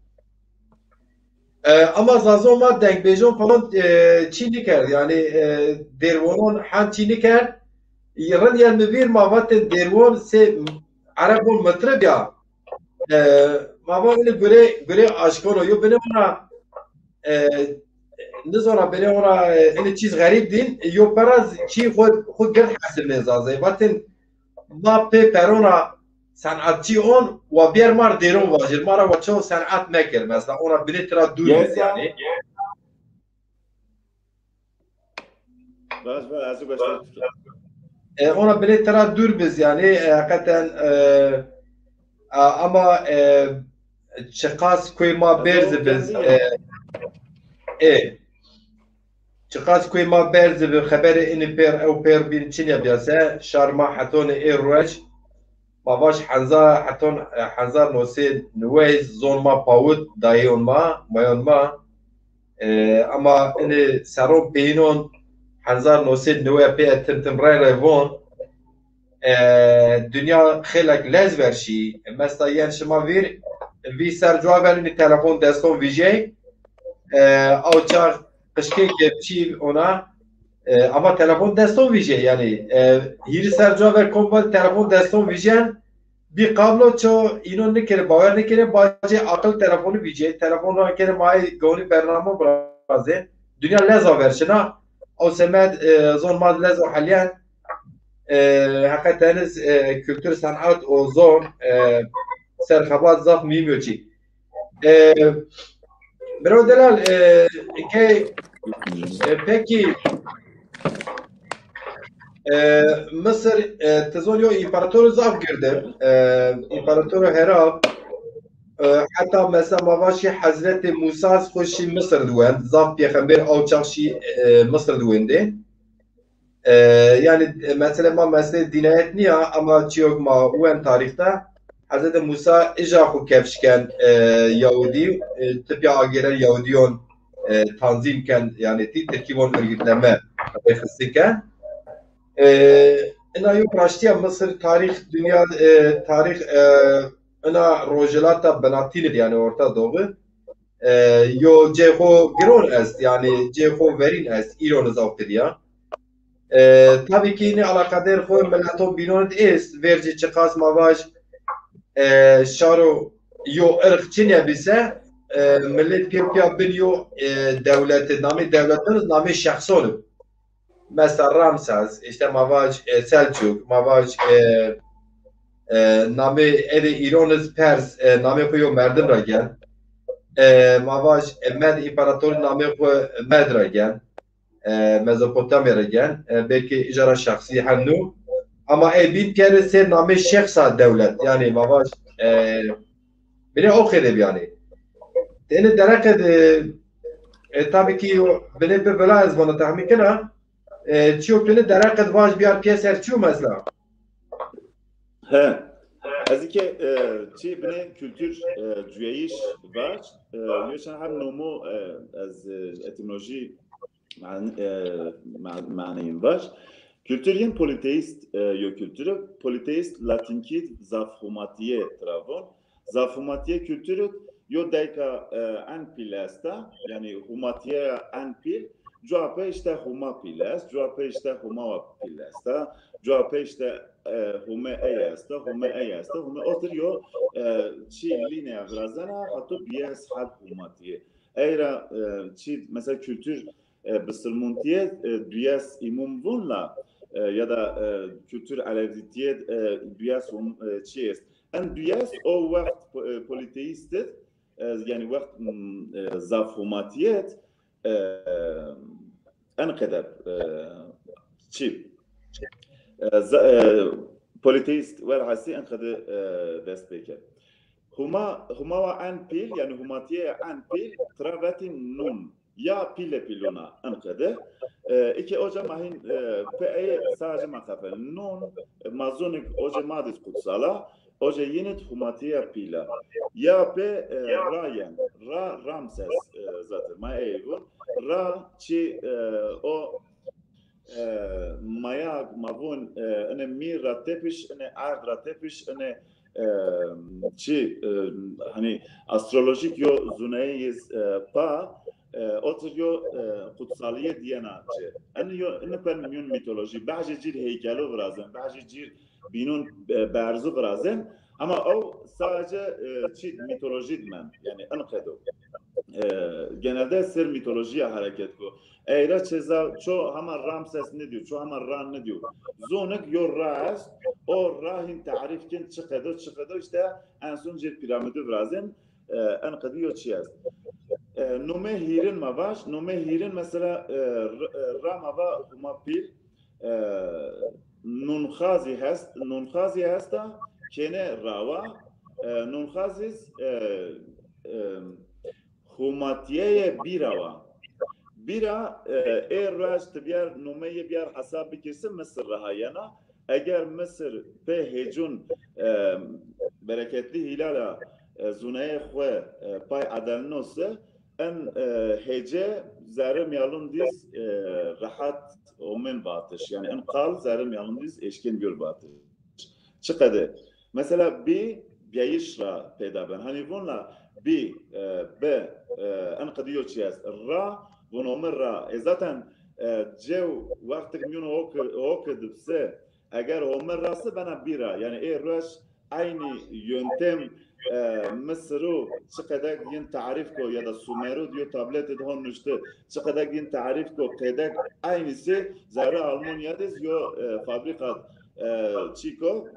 ama zazoma denkbejon falan Çinli ker yani dervonon han Çinli ker yarın yer mi bir mavatın dervon se Arabon metreb ya mavatın göre aşkolo yok benim ona نزارا بله اونا این چیز غریب دین یو پراز چی خود گرد حسب نزازه وقتی ما پرونا صنعتی اون و بیار مار دیرون واجر مارا و چو صنعت نکر مثلا اونا بله ترا دوریز yani ona bile tara dur biz yani hakikaten ama çıkas koyma berzi biz چقدر کوی ما برز به خبر این پر او پر بین چینیا بیاسه شرما حتون ایروش ما باش حنزار نوسید نویز زون ما پاود دایون ما مایون ما اما ان سرو بینون 1990 پی تمتمرای روان دنیا خیلی لز ورشی مثلا یعنی شما وی سر جواب این تلفن دستون ویژه او چار قشکی که چی اونا اما تلفن دستون ویژه یعنی هیر سر جواب کمبل تلفن دستون ویژه بی قابلو چو اینو نکنه باور نکنه باجه عقل تلفن ویژه تلفن رو کنه مای گونی برنامه برازه دنیا لز ورشنا او سمت زون ماد لز و حالیان حقیقتا kültür sanat o zor serhabat zaf mimiyoçi. Bro Delal peki Mısır tezolyo imparatoru zaf girdi. İmparatoru Hera hatta mesela mavaşi Hazreti Musa xoşi Mısır duven zaf peygamber av çavşi Mısır duvendi. Yani mesela ma mesele dinayet niye ama çok ma uven tarihte Hz. Musa icra kevşken Yahudi tıpya ageler Yahudiyon tanzimken yani terkibon örgütleme kısıkken ina yok raştiya Mısır tarih dünya tarih ina rojelata benatil yani Orta Doğu yo ceho giron est yani ceho verin est İran'ı zavkediya tabii ki yine alakadar koy milleton binonit est verci çıkas mavaj şaro yo ırkçı bise millet piya biliyor devleti devletiniz nami şahsonu mesela Ramsaz işte mavaj Selçuk mavaj nami İranız Pers nami koyu Merdim ragen mavaj Med İmparator nami koyu Med ragen Mezopotamya ragen belki icra şahsi hannu ama bin kere ser nami şahsa devlet yani mavaj beni o kadar yani yani dereket tabii ki beni bir bela az bana tahmin kena çiğ beni dereket vaj bir piyeser çiğ mesela he az ki çiğ beni kültür cüyeyiş var yaşan hem nomu az etimoloji mعنی var kültürün politeist yo kültürü politeist latinki zafhumatiye travon zafhumatiye kültürü yo deka en pilasta yani humatiye en pil cevapı işte huma pilas cevapı işte huma pilasta cevapı işte hume eyasta hume oturuyor çi linea vrazana hatta biyas had humatiye eğer çi mesela kültür بسرمونتیه بیاس ایمون ونلا یا دا kültür alevitiyet بیاس چیست؟ ان بیاس او وقت politeist yani وقت زافوماتیت ان kadar çi politeist والعسي ان kadar desteker. Huma ve en pil yani humatiye en pil travatin nun ya pile pilona ankede iki hoca mahin pe sadece makafe non mazonik hoca madis kutsala hoca yine humatiye pila ya pe rayen ramses zaten ma evo ra çi o maya mavun ene mira tepiş ene ardra tepiş ene çi hani astrolojik yo zuneyiz pa oturuyor kutsaliyet diyenatçı. Anne ben milyon mitoloji. Bazı cir heykeli vrazem, bazı cir binun berzu vrazem. Ama o sadece çi mitoloji dmen. Yani ankedo. Genelde ser mitolojiye hareket ko. Eğer çeza ço hemen Ramses ne diyor, ço hemen Ra ne diyor. Zonek yo Ras, o Rah'in tarifken çıkıdı işte en son cir piramidi vrazem. Ankedo yo çiyaz. Nume hirin mavaş, nume hirin mesela ramava humapil nunxazi hasta kene rava nunxaziz humatiyeye birava bira raş tibiyar numeye biyar hasab bikirsin Mısır rahayana eğer Mısır pe hecun bereketli hilala zuneye xwe pay adalnose ان هجه زارم يالون ديز راحت ومن باطش يعني ان قال زارم يالون ديز اشكن جول باطش چقدر مثلا بي بيشرا پیدا بن hani bunla بي ب ان قديو چياس را ونومر را zaten جو وقت میون اوک دبسه اگر عمر راسه bana bira yani روش aynı yöntem Mısır'ı çiqadak yin tarif ko ya da Sumeru diyor tablet edhon nüşte çiqadak yin tarif ko qedak aynısı zara Almanya'dız yo fabrikat çiko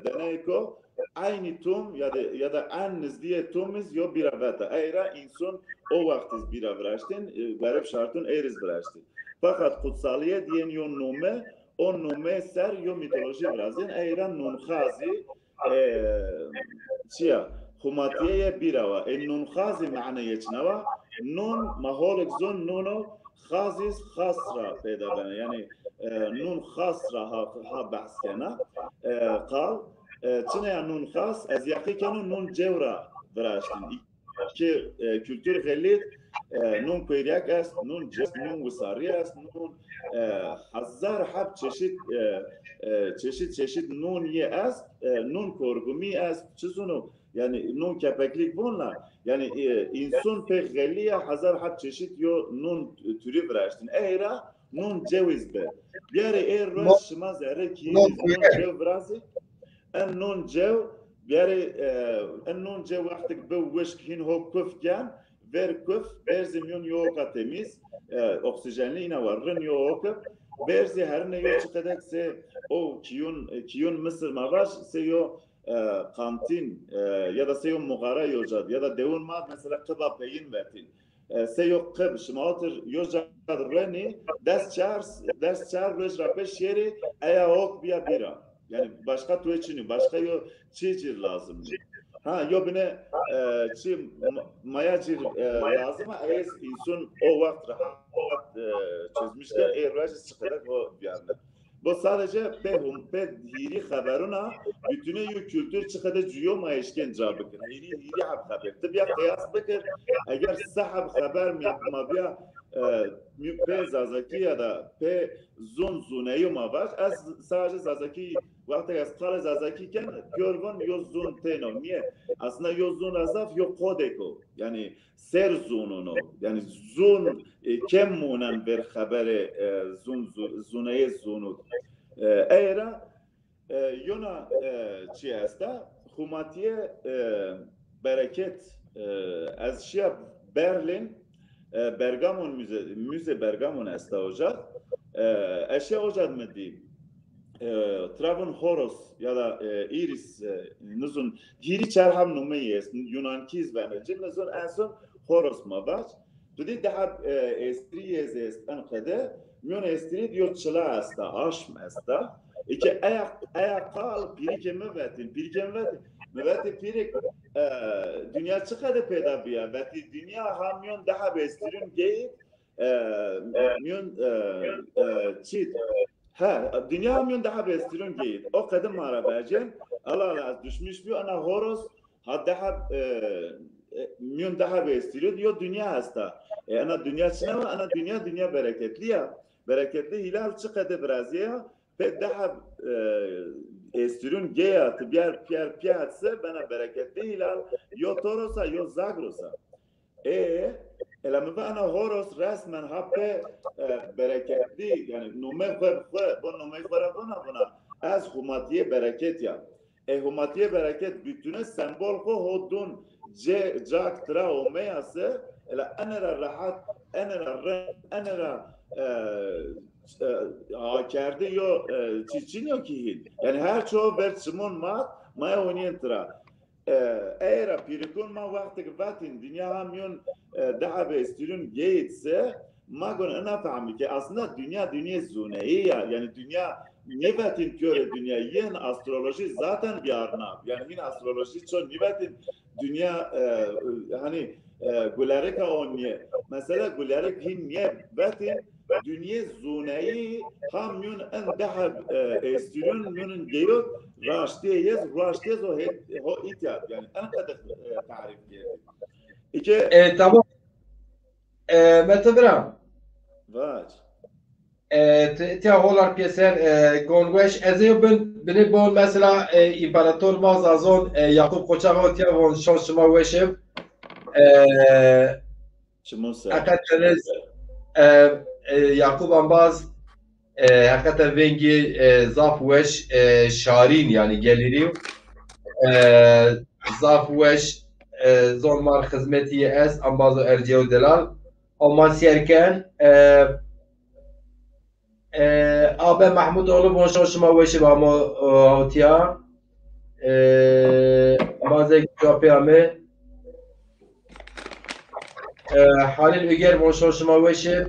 deneyko aynı tum ya da en nizdiye tumiz yo bira vata ayra insan o vaktiz bira vraştin garip şartın eriz vraştin fakat kutsaliye diyen yo nume o nume ser yo mitoloji vrazin ayra nun khazi چیا خماتیه بیروا این نون خازی معنی چنوا نون مهولک زون نونو خازیس خاصرا پیدا بنا یعنی نون خاصرا ها بحث کنه قال چنه نون خاص از یقی کنو نون جورا براشتن که kültür غلیت نون کویریک است نون جس نون وساری است نون هزار حب çeşit nun ye است nun korgumi است چیزونو yani nun kepeklik bunlar yani insan pek غلیه هزار حب çeşit yo nun türü براشتن ایرا nun ceviz be بیاره ایر روش شما زهره کی nun cev برازی en nun cev بیاره en nun cev وقتی به وشک هین هو کف کن ver kuf berzimyon yoka temiz oksijenli yine var rın yoka berzi her ne yok çıkadakse o kiyun Mısır mavaş seyo kantin ya da seyo mugara yojad ya da devun mat mesela kıba peyin vertin seyo kıb şmatır yojad reni ders çar roj rapeş yeri aya ok biya bira yani başka tuğçini başka yo çicir lazım ha yo bine çi mayacir lazım es insan o vakit rahat çözmüşler rajis çıkarak o biyarlar bu sadece pe hiri haberuna bütüne yu kültür çıkadı cüyo mayeşken cabıkın hiri hab haber tabi ya kıyas bakır eğer sahab haber mi biya pe zazaki ya da pe zuneyi ma var az sadece zazaki vakti az kale zazaki ken görvon yo zun teno niye aslında yo zun azaf yo kodeko yani ser zununu yani zun kemmunan bir habere zuneyi zunu era yona çiasta humatiye bereket az şey Berlin Bergamon müze Bergamon است ocak eşya ocak mı diyeyim Travon Horos ya da Iris nuzun giri çarham numayes Yunan kiz bence nuzun en son Horos mabaç dedi daha estriyez est anqada myon estri diyor çıla asta aşm asta iki ayak kal birikeme vetin Mevati pirik dünya çıkadı peyda biya. Vati dünya hamyon daha bestirin geyik myon çit. Ha dünya hamyon daha bestirin geyik. O kadın mara vereceğim. Allah düşmüş bir ana horoz ha daha myon daha bestirin diyor dünya hasta. Ana dünya sınava ana dünya bereketli ya. Bereketli hilal çıkadı Brezilya. Ve daha estürün geya tibiyar piyatsı bana bereketli hilal yo torosa yo zagrosa elame bana horos resmen hape bereketli yani nume bu nume buna az humatiye bereket ya humatiye bereket bütüne sembol ko hodun jak tra omeyası ela enera rahat enera kerdi yo çiçin yok ki yani her çoğu versiyon maya oynayantıra eğer pirikun ma vakti vatin dünya hamyon daha bestürün geyitse magon ana fahmi ki aslında dünya zuneyi ya yani dünya nivetin köre dünya yen astroloji zaten bir arna yani yine astroloji çok nivetin dünya hani gulerika onye mesela gulerik hin niye vatin dünya zuneyi hamyon en daha estürün münün geyot raştiyez o ihtiyat yani en kadar tarif diye. Tamam. Metodram. Vaç. Tya holar piyesen gonweş ezê bin bon mesela İmparator Mazazon Yakup Koçakov tya von şanşıma weşev Çimusa. hakikaten Yakup Ambaz hakikaten vengi zaf weş şarin yani geliriv zaf weş zon mar hizmetiye es ambazo ercev delal ama sierken Abe Mahmud oğlu bon şanşıma weşev ama avtiya bazı cevapı ame Halil Üger bon şanşıma weşev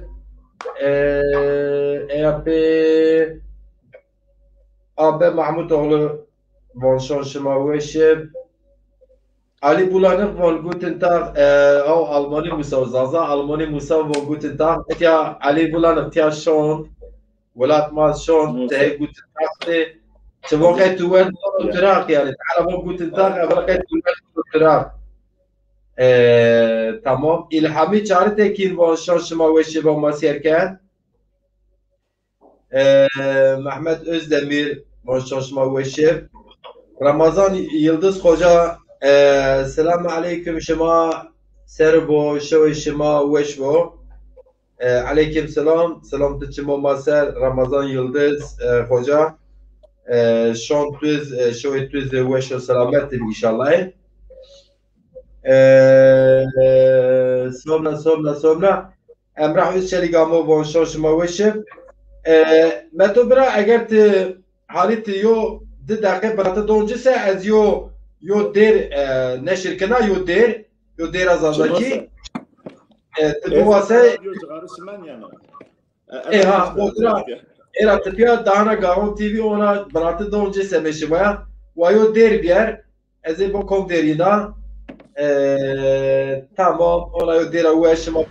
Abe Mahmud oğlu von şanşıma weşev Ali Bulanık von Guten Tag o Almani Musa Zaza Almani Musa von Guten Tag etya Ali Bulanık tya şon welat maz şon te Guten Tag te çabuk tuwen Trak yani ala von Guten Tag abaqet tuwen Trak tamam İlhami Çaritekin von şanşıma weşev o masiyerken Mehmet Özdemir von şanşıma weşev Ramazan Yıldız Hoca Selamu aleyküm şema serbo şevi şema weşvo aleyküm selam selam tıçıma maser Ramazan Yıldız Hoca şon tüz şevi tüz weşo selametim inşallah somna Emrah Özçeligamo von şanşıma weşev metobra eğer te halit yo de dakika bana doncese az yo der neşirkena yo der azadaki bu vase ha otra era tipya dana Gavon TV ona bana doncese meşivaya ve yo der bir yer az bu kom derina tamam ona yo der ulaşma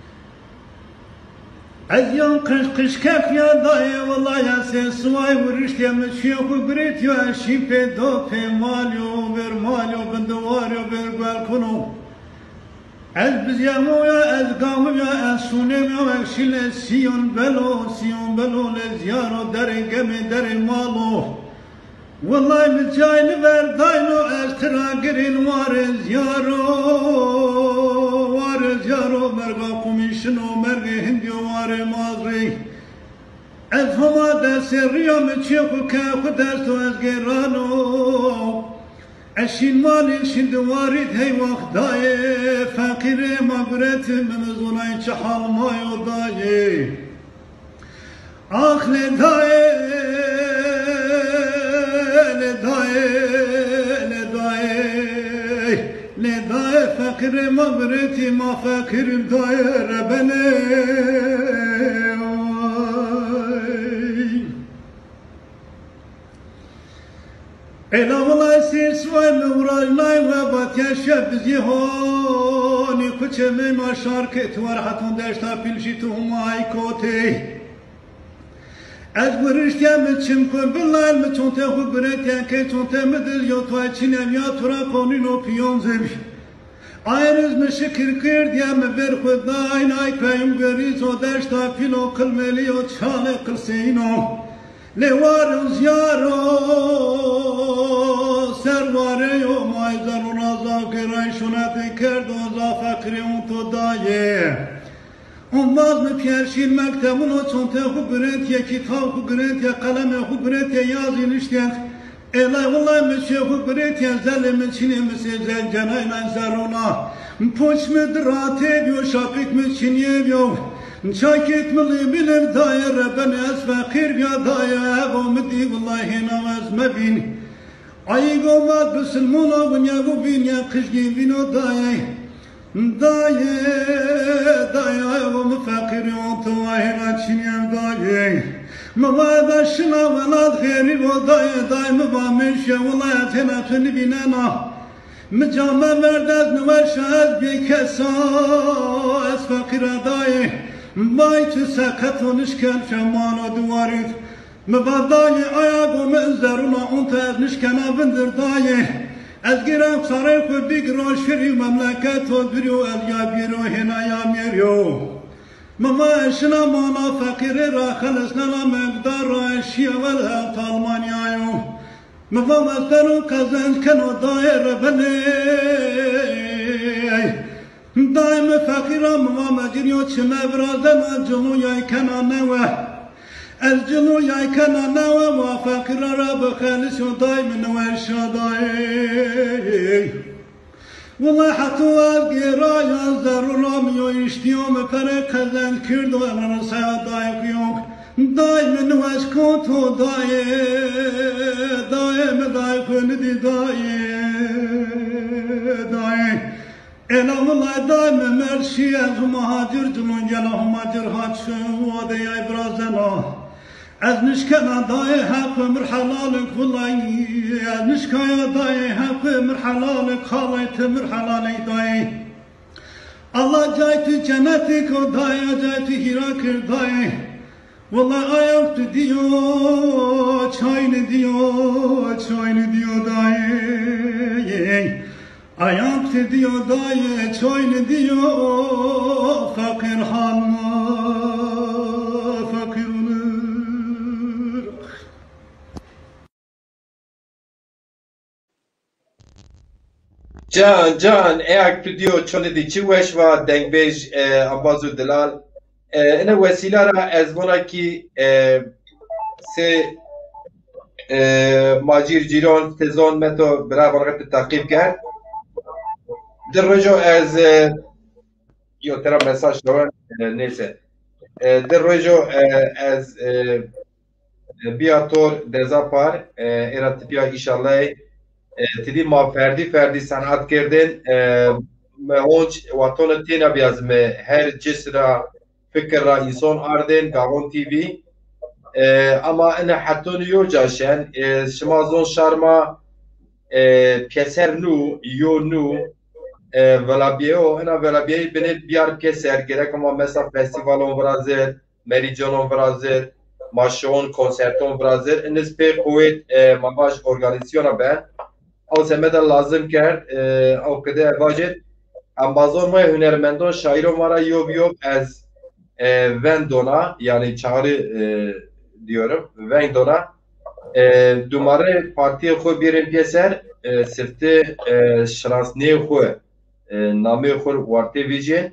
اليوم قش كيف يا ضاي والله يا سواي ورشت يا مشيخ وقريت يا شيبي دوبي ماليو بير ماليو بندواريو بير بالكونو البز يا مويا القام يا اسونيم يا وشيل سيون بلو لزيارو دري قمي دري مالو والله متجاي نبر داينو استرا قرين وارز يارو مرقا قميشنو مرقا هنديو واري مازري افهما دا سريو متشيخو كاخو دارتو ازقيرانو اشين مالي شند وارد هاي وقداي فاقري مقرت من زوناي چحال مايو داي اخ لداي فاكر مغرتي ما فاكر داير بني إلا والله يصير سوى موراجناي وبات يا شاب زيهوني كتشمي ما شاركت ورحتون داشتا بلشيتهم معي كوتي أجبرشت يا متشمكو بالله المتونتي خبرت يا كيتونتي مدل يوتواي تشينام يا ترا قونينو بيون زمي Ayrız mı şükür kırd ya mı ver Kudayın ay kayım görüz o deşta filo kılmeli o çale kılseyno Le varız yaro servare yo mayzar unaza kiray şuna teker doza fakri unto daye Onmaz mı pierşin mektebun o çonte hubret ya kitap hubret ya kalem hubret ya yazın işte Elay vallahi meşehu bret zelem çine mesel canayla zarona Poç medrat ediyor şakik meçiniyor Şakit mili bilir daire ben ez fakir ya daire o medi vallahi namaz mebin Ay gomad bismillah bunya bu binya kışgin vino daye daye o mfakir o tuayna çinem daye مبادا شنا ولاد خيري وضاي دايم بامش والله تناتن بيننا مجامع مرداد نوشاد بكسا اسفقر داي بايت سكت ونشكن شمان دواريت مباداي اياغو منزرنا انت نشكن بندر داي ازگرم صارف بيگرو شري مملكت ودريو اليا بيرو هنا يا ميريو مماشنا مانا فقیر را خلصنا مقدار را اشیا والها طالمانیایو مفوستنو قزن کنو دایر بلی دایم فقیرا ممامجریو چمه برازن جلویای کنانوه از جلویای کنانوه و فقیرا را بخالصو دایم نوشا دای والله حتى القرايا ضرورام يشتيوم فرق قزن كرد وانا سادايق يوم دايما واسكوت دايم دايق ندي دايم انا والله دايما مرشي از مهاجر جلون جلا مهاجر هاتشو ودي ابرازنا از نشكنا داي حق مرحلالك والله از نشكايا داي حق مرحلالك خاليت مرحلالك داي الله جايت جنتك وداي جايت هراك داي والله آيات ديو چاين ديو داي آيات ديو داي چاين ديو فقير حالنا جان اياك فيديو چون دي چي وش و دنگبيج امبازو دلال انا وسيله را از بونا کی سه ماجیر جیران تزان متو برا ورقت تعقیب کرد در رجو از یو ترا مساج دارن نیسه در رجو از بیاتور دزا پار ایرات بیا ایشالله تدی ما فردی صنعت کردن مهونج وطن تینا بیازم هر جس را فکر را انسان آردن گاون تی وی اما انا حتی نیو جاشن شما زون شرما پیسر نو یو نو ولابیو انا ولابیای بنید بیار پیسر گرک اما مثلا فستیوالون برازر مریجانون برازر ماشون کنسرتون برازر انس پی قویت مباش ارگانیزیونا به او سمت لازم کرد او کده واجد ام بازار ما هنرمندان شاعر مارا یوب از وندونا yani çağrı diyorum Vendona dumare partiye xo birin pieser sifte şransne xo name xo warte vijen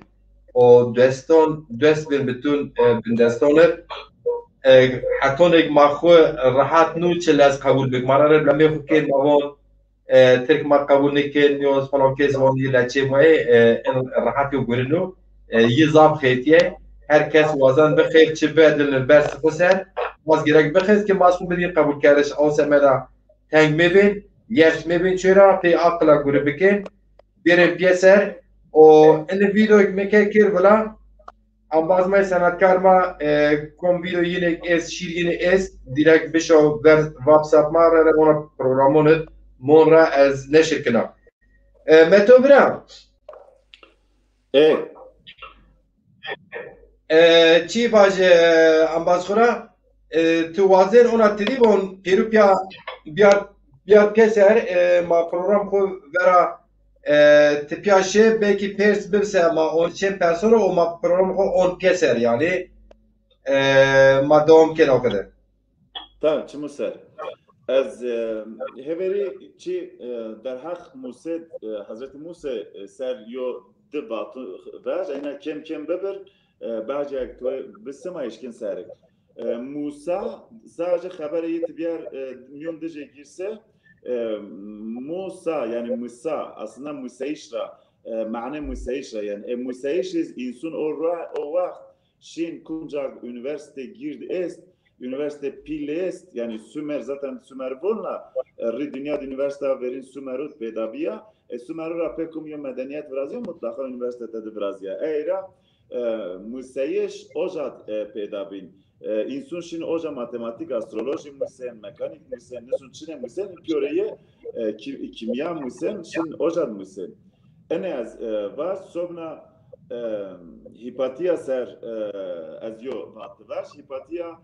o dest bin bütün bindestoner hatonek ma xo rahat nu çelaz kabul bek marar lame xo ken mavon Türk ma kabul neken yos falan kes von ilaçe moye rahat yo görünü yizab khetiye herkes وازن بخیر چه بدل برس خسر باز گرگ بخیر که ماسون بدین قبول کردش او سمرا تنگ میبین یخ میبین چرا پی عقلا گوره بکن بیرن پیسر و این ویدیو میکه کر بلا ام باز ما سنتکار ما کم ویدیو یینه اس شیر یینه اس دیرکت بشو واتساپ ما را اونا پروگرامونت مون را از نشر کنم متو برام چی باشه امبازخورا تو وازن اونا تریبون پیروپیا بیاد کسر ما پروگرام خو ورا تپیاشه belki pers bibse ma on çe persona o ma program خو on keser yani ma devam ken o kadar. Tamam çi ser. Az heveri çi derhaq Musa Hazreti Musa ser yo debatı var ina kem beber بعجك بسمع يشكن سارك موسى sadece خبر يتبير ميون دجي girse موسى يعني موسى aslında مسيشرا معنى مسيشرا يعني مسيشiz insun o vakt Şin Kuncak üniversite girdi est üniversite pille est yani Sümer zaten Sümer volna dünya üniversite verin Sümerut pedabiya Sümerura pekum yo medeniyet Brazil mutlaka üniversitede de Brazil eğra Museyeş ojat pedabin insun şin oja matematik astroloji musen mekanik musen nesun çine musen köreye kimya musen şin ojat musen ene az var sobna hipatiya ser az yo vatlar hipatiya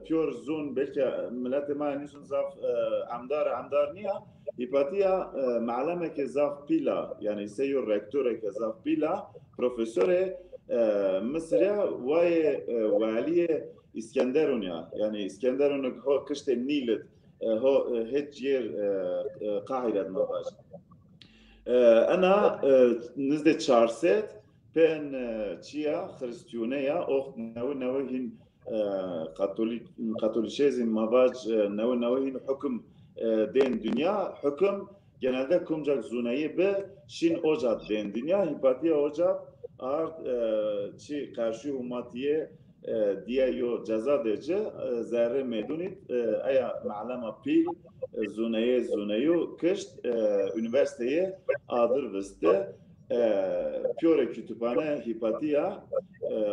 pure zon belki millet ma nesun zaf amdar niya hipatiya معلمه که زاف پیلا یعنی سیور رکتوره که زاف پیلا پروفسوره مصريا واي واليه اسكندرونيا يعني اسكندرون هو كشت النيل هو هجير قاعده مباش انا نزدت شارسيت بين تشيا خريستيونيا او نوهين كاثوليشيزم مباج نوهين حكم دين دنيا حكم genelde kumcak zunayı be Şin Ocat den dünya hipatiye Ocat art çi karşı umatiye diye yo ceza derece zerre medunit aya ma'lama pil zunayu kışt üniversiteye adır veste piyore kütüphane hipatiye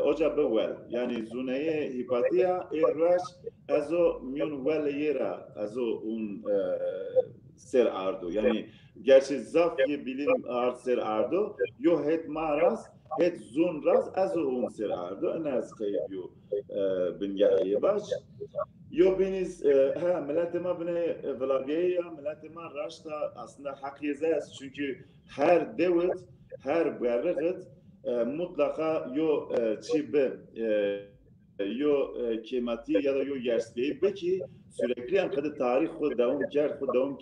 Ocat be well yani zunaye hipatiye erraş azo myon well yera azo un ser ardo yani gerçi zaf ye bilim art ser ardo yo het maras het zun raz azo un ser ardo enas kayıp yo binyaye baş yo beniz ha milatema bine velabiye milatema raşta aslında hak yezes çünkü her devlet her berret mutlaka yo çibe yo kemati ya da yo yersbeyi belki sürekli ankada tarih xud devam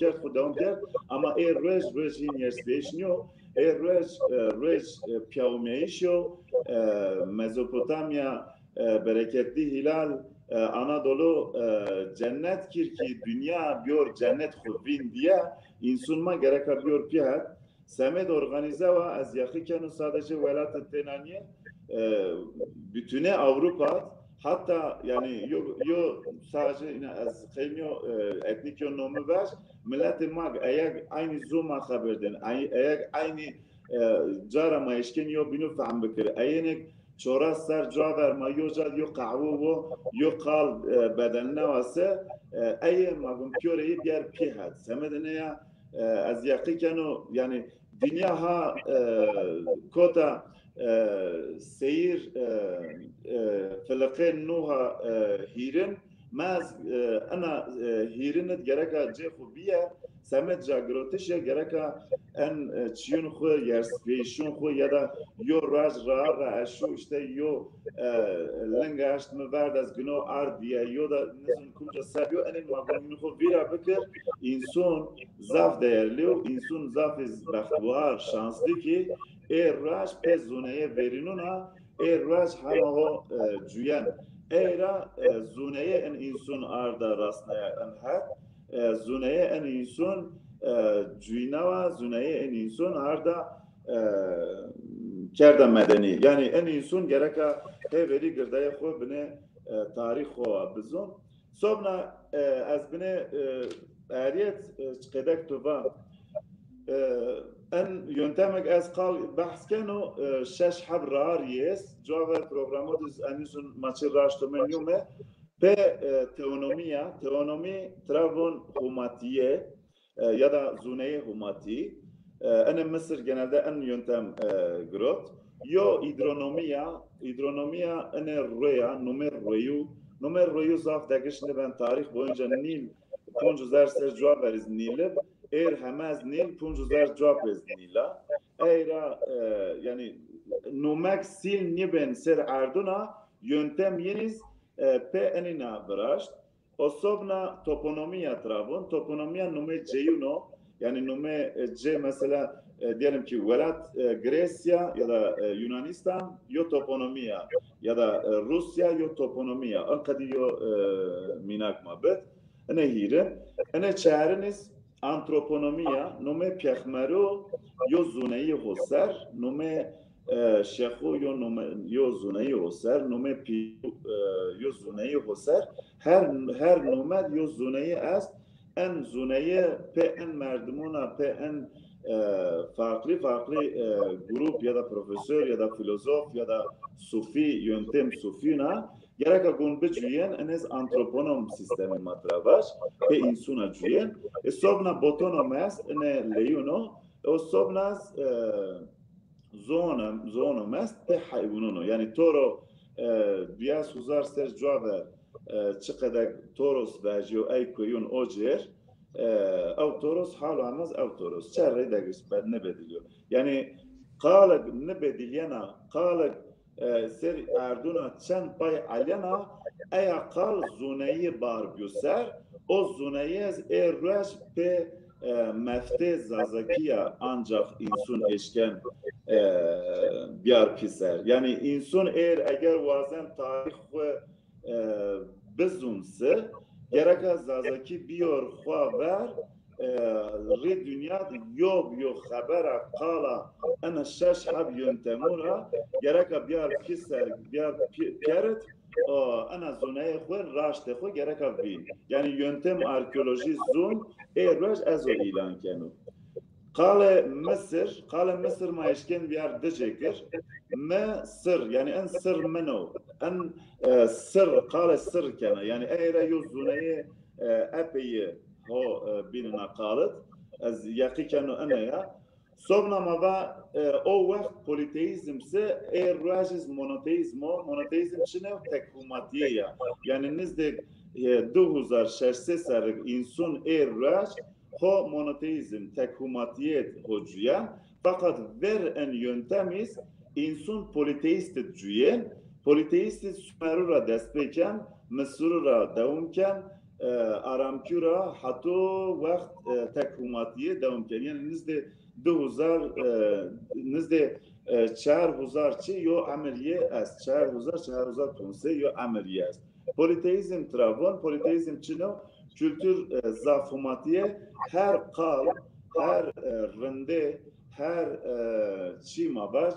kerd ama rejin yersbeyiş niyo rej piyavmeyiş yo Mezopotamya bereketli hilal Anadolu cennet kirki dünya biyor cennet xudvin diye insunma gereka biyor piyat semed organize ve az yakıken sadece velat tenaniye bütüne Avrupa hatta yani yo sadece yine az kayınyo etnik yönümü var milletin mag ayak aynı zuma haberden ayak aynı cara maişken yo binu faham bekir ayenek çoras ser caver ma yo cad yo kahvu yo kal bedenine vase aye magum pyoreyi diğer pihat semedene ya az yakıken yani dünya ha kota seyir فلقين نوها هيرن ماز أنا هيرنت جركا جيخو بيا سمت جاگروتش جركا أن تشيون خو يرسبيشون خو يدا يو راج را أشو إشته يو لنگاشت مورد از گنو آردیه يو دا نزن کمجا سبيو أن المعبولين خو ويرا بكر إنسان زاف ديرليو إنسان زاف بختوار شانسلی که راج پزونه ورینونا راج همه جویان را زونه ان انسان آردا راسنایا انهات زونه ان انسان جوینا و زونه ان انسان آردا کرده مدنی yani en insan gereka heveri girdaya xo bine tarih xo bizon sobna az bine ariyet qedak tuba ان ينتمك از قال بحث كانوا شش حبر ريس جواب برنامج انيسون ماتش راشت من يومه به تئونومي ترافون حماتيه ya da zuneye humati انا مصر genelde en yöntem grot yo hidronomiya ene roya numer zaf degişinde ben tarih boyunca Nil poncuzer ser cevap veriz Nil'e hemez Nil poncuzer cevap veriz Nil'a yani numek sil niben ser arduna yöntem yeniz pe enina bıraşt osobna toponomiya trabun toponomiya nume ceyuno yani nume C mesela diyelim ki velat Gresya ya da Yunanistan yo toponomiya ya da Rusya yo toponomiya ankadi yo minak mabet ne hire ne çağrınız antroponomiya nume piyahmeru yo zuneyi hoser nume şehu yo zuneyi hoser nume yo zuneyi hoser her nume yo zuneyi est en zuneyi pe en merdumuna pe en farklı grup ya da profesör ya da filozof ya da sufi yöntem sufina gerek agun becüyen enes antroponom sistemi matravaş pe insuna cüyen sobna botonomest ene leyuno sobnas zonomest pe hayvununo yani toro biyas huzar ser cüaver çıkadak toros verciyo ay koyun ocer او توروس حاله عمز او توروس شر دقيس بعد نبدليو يعني قالك نبدلينا قالك سر اردونا چند پای علینا ایا قال زونهی بار بیوسر o zunayı az erraş pe mefte zazakiya ancak insun eşken biyar piser. Yani insun eğer vazen tarih ve bizunse gerek zazaki biyor xwa ver ری دنیا یو خبر قالا انا شش حب ينتمونا گرک بیار پیسر بیار پیرت انا زونه خو راشت خو گرک بین یعنی یöntem arkeoloji zon روش ازو ilan کنو قال مصر ما يشكن بيار دجكر مصر يعني ان سر منو ان سر قال السر كان يعني ايرا يوزونه ابي هو بيننا قالت از يقي كانوا انا يا صبنا ما با او وقت بوليتيزم سه راجز مونوتيزم شنو تكوماتيه يعني نزدك 2006 سر انسان راج هو مونوتيزم تكوماتيه هوجيا فقط ver en yöntemiz insan politeist juyen politeist sumerura destpeken Mısır'a devamken aramkura hato vakt tekhumatiyê devam kir yani nizde 2000 nizde 4000 çi yo ameliye est 4000 yo ameliye est politeizm travon politeizm çino kültür zafumatiye her qal her rende her çima baş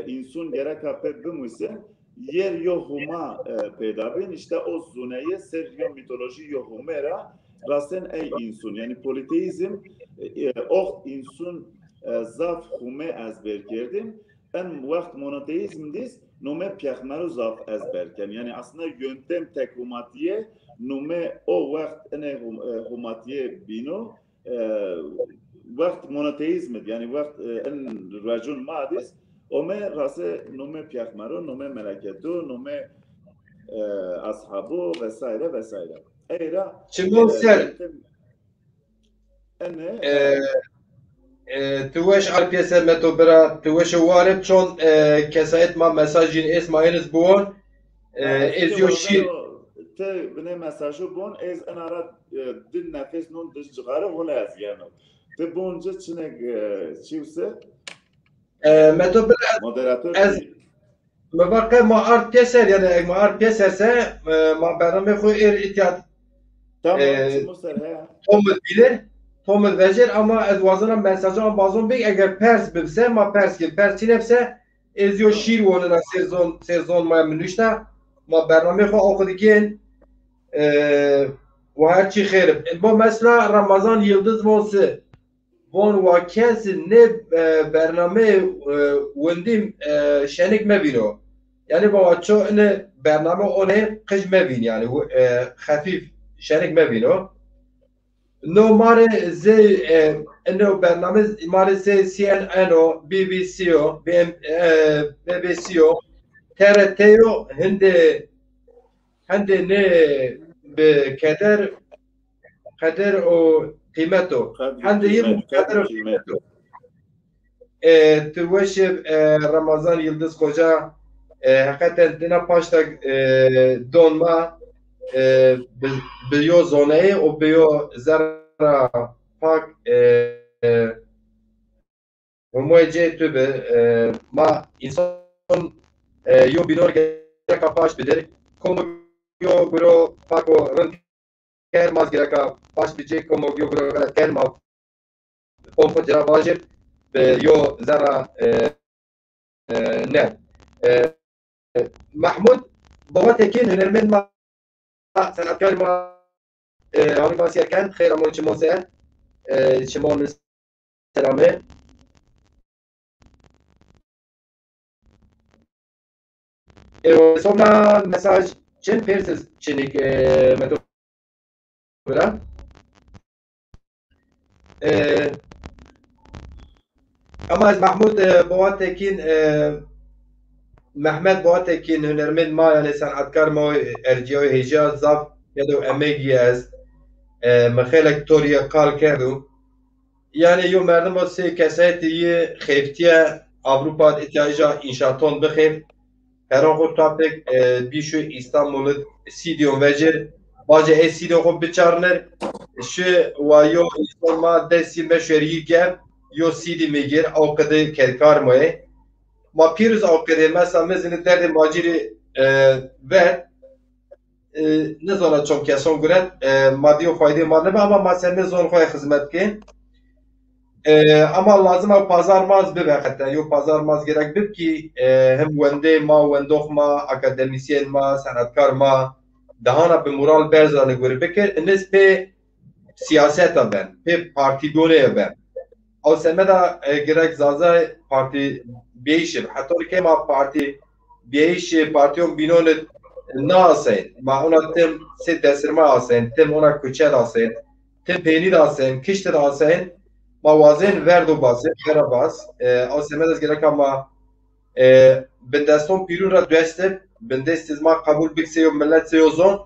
insun gerek apet bimüse yer yohuma pedabin işte o zuneye seryo mitoloji yohumera rasen ey insun yani politeizm o insun zaf hume ezber kerdim en vakt monoteizm dis nume piyahmeru zaf ezberken yani aslında yöntem tekrumatiye nume o vakt ene humatiye bino vakt monoteizmet yani vakt en racun madis Ome rase nume piyakmaro, nume meleketto, nume ashabu vesaire vesaire. Eyra. Çimon ser. توش الپیسه متوبرا توش وارد چون کسایت ما مساجین اسماعیلز بون ازیو شیر te bine mesajı bon ez enara din nefes non dış cigara vole ez yani. Te bonca çinek çivse مدراتور از مبارکه ما آرت پیسر یعنی ما آرت پیسر سه ما برنامه خو اتیاد تومد bilir تومد verir ama az vazına mesajı bazon bek eğer pers bibse ma pers ki pers çinefse eziyo şiir olana sezon ma minuşta ma برنامه خو okudikên و her çi xeyr bu mesela Ramazan Yıldız Monsi Von vakesi ne bername wendim şenik mevino. Yani bu aço ne bername one kış mevin yani hafif şenik mevino. No mare ze no bername mare ze CNN o BBC o BBC o TRT o hende ne be kader o قيمته عنده يم قدر قيمته توشب رمضان يلدز خوجا حقیقتا دینا پاشتا دونما بیو زونه و بیو زرا پاک همویجه تو به ما انسان یو بینور گرکا پاش بدر کمو یو برو پاکو رنگ کرماز گرکا پاش بیجه کمو یو برو کرما اون خود واجب یو زرا نه محمود بابا تکین هنرمند ما صنعتکار ما هانی فاسیر کن خیر امون چمون سه چمون سلامه sonra mesaj çen persiz çenik meto bra ama az Mahmud Boğatekin Mehmet Boğatekin hünermend ma yani sanatkar ma erciyoy Hicaz zaf ya da emegi az مخیلک توری کار کردو یعنی یو مردم واسه کسایتی خیفتیه اروپا اتیاجا انشاطون بخیر Heran xo tapek bîşu İstanbul'u Sidyon vecir baje Sidyon xo biçarnir şu wayo İstanbul'a desti meşveri gel yo Sidi megir o kadar kelkar mı ma pirüz o kadar mesela mezini derdi maciri ve ne zaman çok keson güret maddi o fayda madde ama masene zor koy hizmet ki ama lazım o pazar maz be hatta yo pazar maz gerek bir ki hem wende ma wendoh ma akademisyen ma sanatkar ma dahana be moral berzanı göre bekir nispe siyaseta ben pe parti done ben o semeda gerek zaza parti beişim hatta ki ma parti beişi partiyon binonet ناسین ما اونا تم سه دسرما آسین تم اونا کوچه آسین تم پینید آسین کشت آسین ما وازن ورد و باسه خیره باس آسیمه دست گره که ما بندستون پیرون را دوسته بندست ما قبول بکسه و ملت سیوزون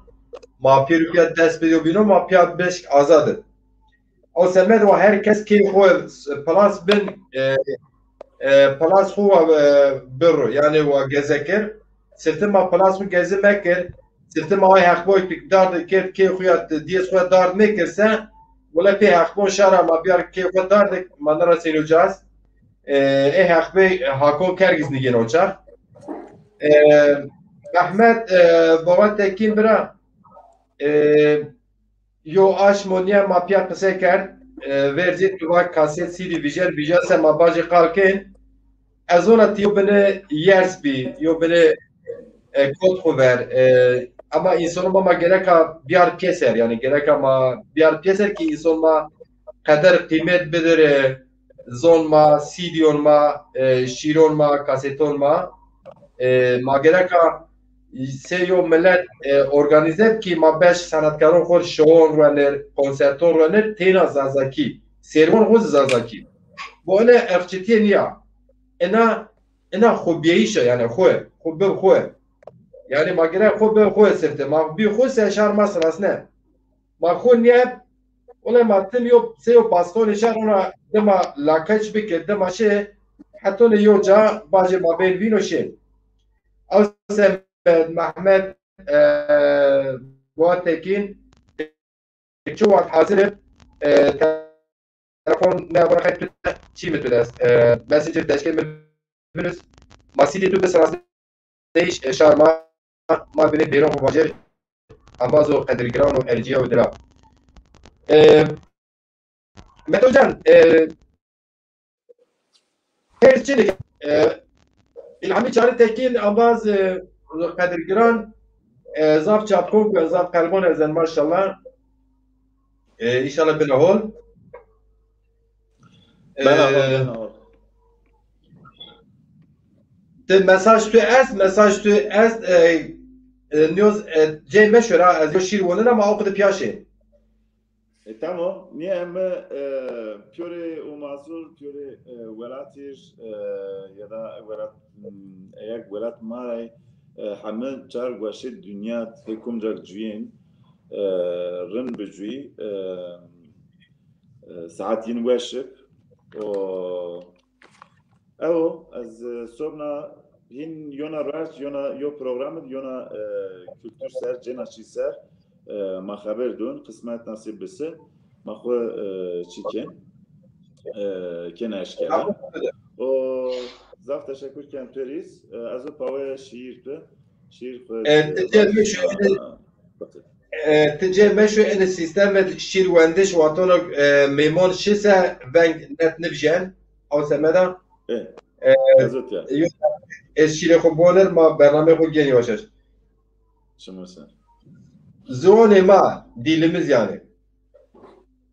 ما پیرو پیا دست بیدو بینو ما پیا بشک آزاده آسیمه دو هر کس که خواه پلاس بین پلاس خواه برو یعنی و گزکر سرتم ما پلاس و گزه مکر سرتم ما های حقبوی دارد کرد که خویات دیز خویات دارد میکرسه ولی پی حقبون شهر ما بیار که خویات دارد ما نرسینو جاز ای حقبوی حقو کرگیز نگین اوچار احمد بابا تکین برا یو آش مونیا ما پیا قصه کرد ورزید تو با کاسیت سیدی ویژن سه ما باجی قال کن از اون تیو بنه یرس بی یو بنه کد خوبر اما انسان ما gerek بیار پیسر yani gerek ama بیار پیسر ki insan ma kadar kıymet bilir zon ma sidyon ma şiron ma kaseton ma ma gerek seyo millet organize ki ma beş sanatkarın khor şoon runner konserton runner tena zazaki servon khuz zazaki bu ne efçetiye niye ena خوبیش yani خوب yani ما گره خوب خوب سرته ما بی خوب سه شهر مصر نه ما خود نیه ولی ما تیم یو سه پاسپورت شهر اونا دما لاکچ بکرد دما شه حتی نیو جا باجه ما بین وینو شه او سه محمد واتکین چو وقت حاضر تلفن نه برای خیلی چی میتونست مسیج داشته میبینست مسیجی تو بسراز دیش شهر ما بینه بیرون مواجه امازو قدرگران و ارجیه و درا متو جان هر چی دیگه الهمی چاره تکین اماز قدرگران زاف چاپکون و زاف قلبون ازن ماشاءالله انشالله بنهول مساج تو است نیوز جای مشوره از یو شیر ونه نما اوقات پیاشه tamam niye ama pure umazur pure velatir ya da velat eğer velat maray hamel çar başe dünya tekumcak cüyen rın bejui saatin veşip o evo az sonra hin yona raş yona yo programı yona kültür ser cenaşi ser ما خبر دون قسمت نصیب بسه ما خو چیکن کن اشکاله و زاف تشکر کن پریز از او پاوه شیر تو شیر تجه مشو این سیستم شیر وندش واتونو میمون شیسه ونگ نت نفجن او سمدا ازوت ya شیر خو بونر ما برنامه خو گنی باشش شما sen زون ما dilimiz yani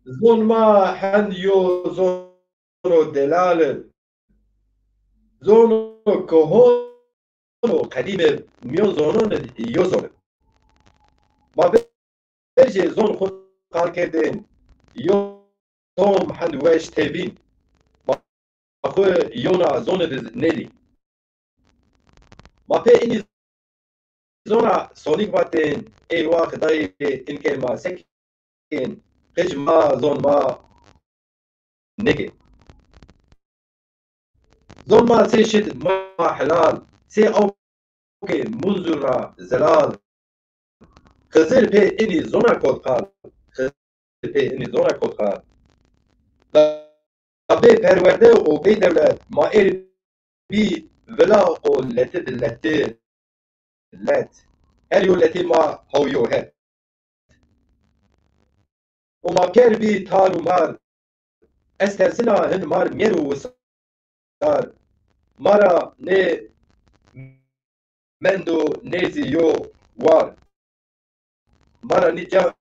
زون ما حد يو زونو دلال زونو كهونو قديم ميون زونون يو زون ما بيجي زون خود قال كدين يو توم حد ويش تبين ما أخو يونا زون نيلي ما بيني زونا سونيك باتين اي واحد داي ان كلمه سكين قج ما زون ما نيجي زون ما سي شد ما حلال سي او که منظور را زلال خزر پی اینی زونا کدخال خزر پی اینی زونا کدخال به پرورده و به دولت ما ایر بی ولا و لته دلته لت هر یو لته ما هاویو هد و ما کر بی تال و مار استرسنا هن مار میرو و سار مارا نه مندو نزی یو وار مارا نیجام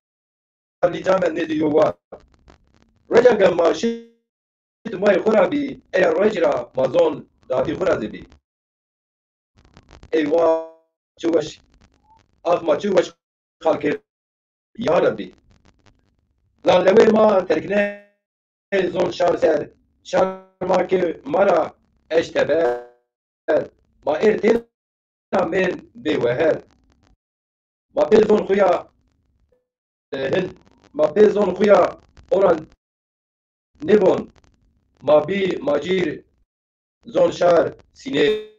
نزی یو وار رجع ماشی مای خورا بی ای رجرا مازون دادی خورا بی ای وا چوش آف ما چوش خالک یا ربی لالوی ما ترکنه زون شار ما که مرا اشتبه ما ارتنا من بوهر ما بزون خویا هن ما بزون خویا اوران نبون ما بی ماجیر زون شار سینه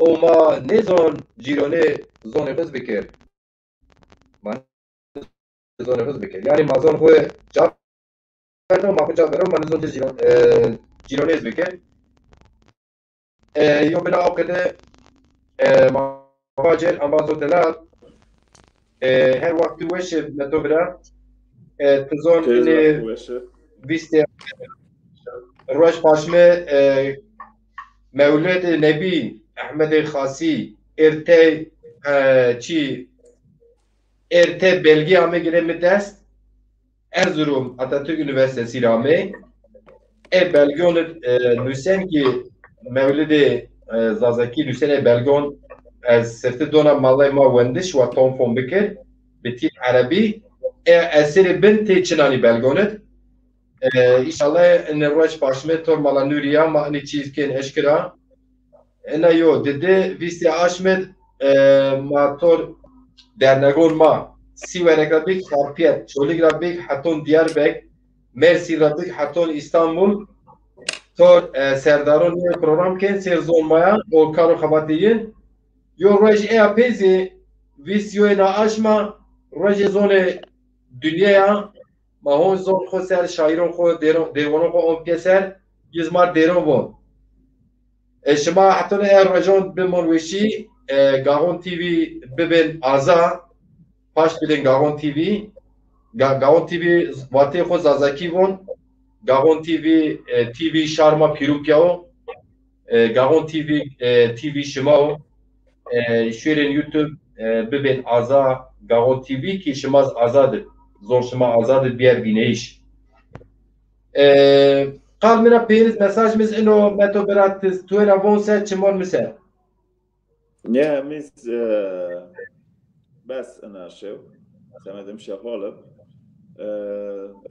او ما نزون جیرونه زون خز بکر ما زون خز بکر یعنی ما زون خوی جا کردم ما خود جا برم من زون جیرونه از بکر یو بنا او کده ما واجر انبازو دلال هر وقتی وش نتو برا تزون اینه بیسته روش پاشمه مولد نبی احمد خاصی ارته ارته بلگی همه گره مدست ارزروم Atatürk Üniversitesi rame belgon nüsen ki mevlid zazaki nüsen belgon az sefte dona malay ma wendiş ve ton fon bikir bitir arabi eseri binti çinani belgonet inşallah en roş başme tor mala nuriya ma ani çiz ken eşkira ena yo dedi visi Ahmet mator dernegon ma Sivas'a rabik harpiyet çolik rabik hatun Diyarbek Mersi rabik hatun İstanbul tor serdarun program ken serzon maya o karo xabatiyin yo rej e apezi visyo na aşma rej zone dünyaya mahon zon xo ser şairon xo dervono xo on pieser yizmar deron bon şema hatun er rajon bimorweşi Gahon TV bibin aza Paş bilin Gahon TV Gahon TV vate xo zazaki von Gahon TV TV şarma pirukyao Gahon TV TV şimao şirin YouTube bibin aza Gahon TV ki şimaz azadır zor şima azadır bir yer bineyiş قال منا بينز مساج مز انه متو برات توينا فونسا تشمون مسا يا مز بس انا شو سمدم شغالم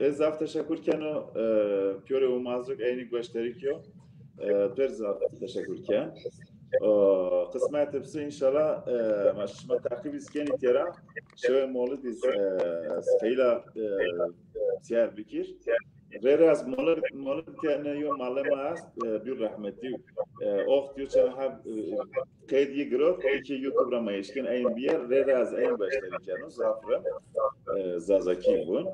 اضافه تشکر کنم پیوره و مازوک اینی گوشتری کیو پرزا تشکر کن قسمت بس ان شاء الله مش ما تعقیب اسکنی تیرا شو مولد خیلی سیار بکیر غیر از مولد که نیو معلم است بیور رحمتی وقت یو چه هم قیدی گرفت که یوتیوب را میشکن این بیار غیر از این باشتری کنم زافرم زازاکی بون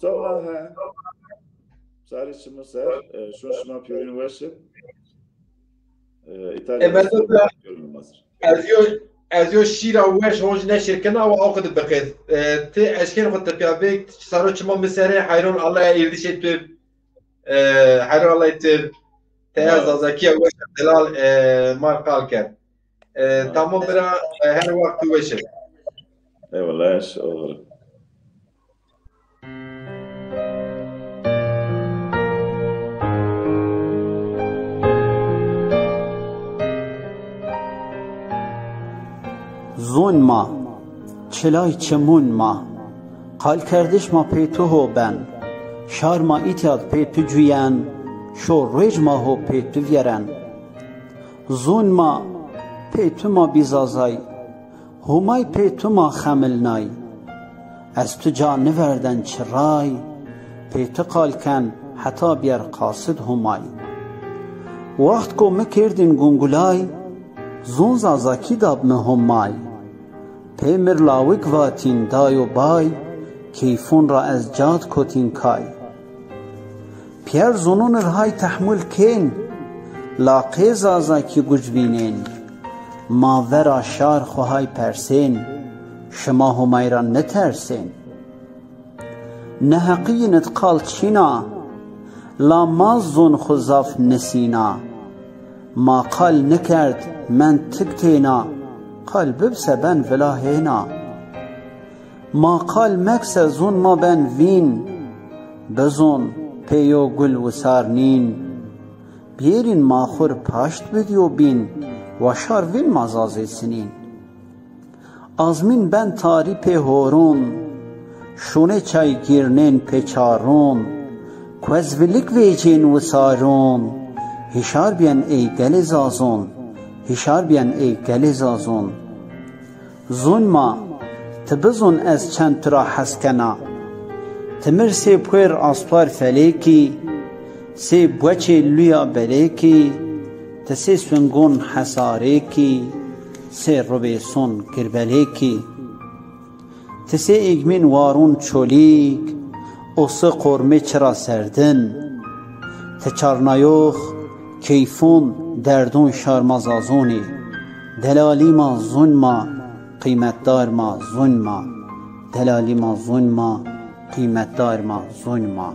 sonra sarı çımıser şu şuma piyorin verse İtalya از یو شیر او وش هونج نشر کنه او آخذ بخیر تی اشکال خود تپیابک سارو چما مسره حیران الله ایردیش تو حیران الله تو تیاز زکی او وش دلال مار قال کرد تمام برا هر وقت وشه eyvallah olur زون ما چلای چمون ما قال کردش ما پیتو هو بن شار ما ایتیاد پیتو جوین شو ریج ما هو پیتو ویرن زون ما پیتو ما بیزازای همای پیتو ما خمل نای از تو جا نوردن چرای پیتو قال کن حتا بیر قاصد همای وقت کو مکردین گنگولای زون زازاکی داب مهمای پیمر لاوک واتین دای و بای کیفون را از جاد کتین کای پیر زنون رهای تحمل کن لاقی زازاکی گجبینین ما ورا شار خوهای پرسین شما همیران نترسین نهقی نتقال چینا لا ما زن خزاف نسینا ما قال نکرد من تکتینا قال ببسه بن ولا هینا ما قال مکس زون ما بن وین بزون پیو گل و سارنین بیرین ما خور پاشت بدیو بین و شار وین مازازی سنین آزمین بن تاری پی هورون شونه چای گیرنین پیچارون کوز ولیک ویجین و سارون هشار بیان ای گل زازون هشار بیان ای گل زازون زون ما تبزون از چند ترا حسکنا تمر سی پویر آسپار فلیکی سی بوچه لویا بلیکی تسی سونگون حساریکی سی ربیسون کربلیکی تسی ایگمین وارون چولیک اوسه قرمه چرا سردن تچارنایوخ کیفون دردون شارمازازونی دلالی ما زون ما قیمتدار ما زون ما دلالی ما زون ما قیمتدار ما زون ما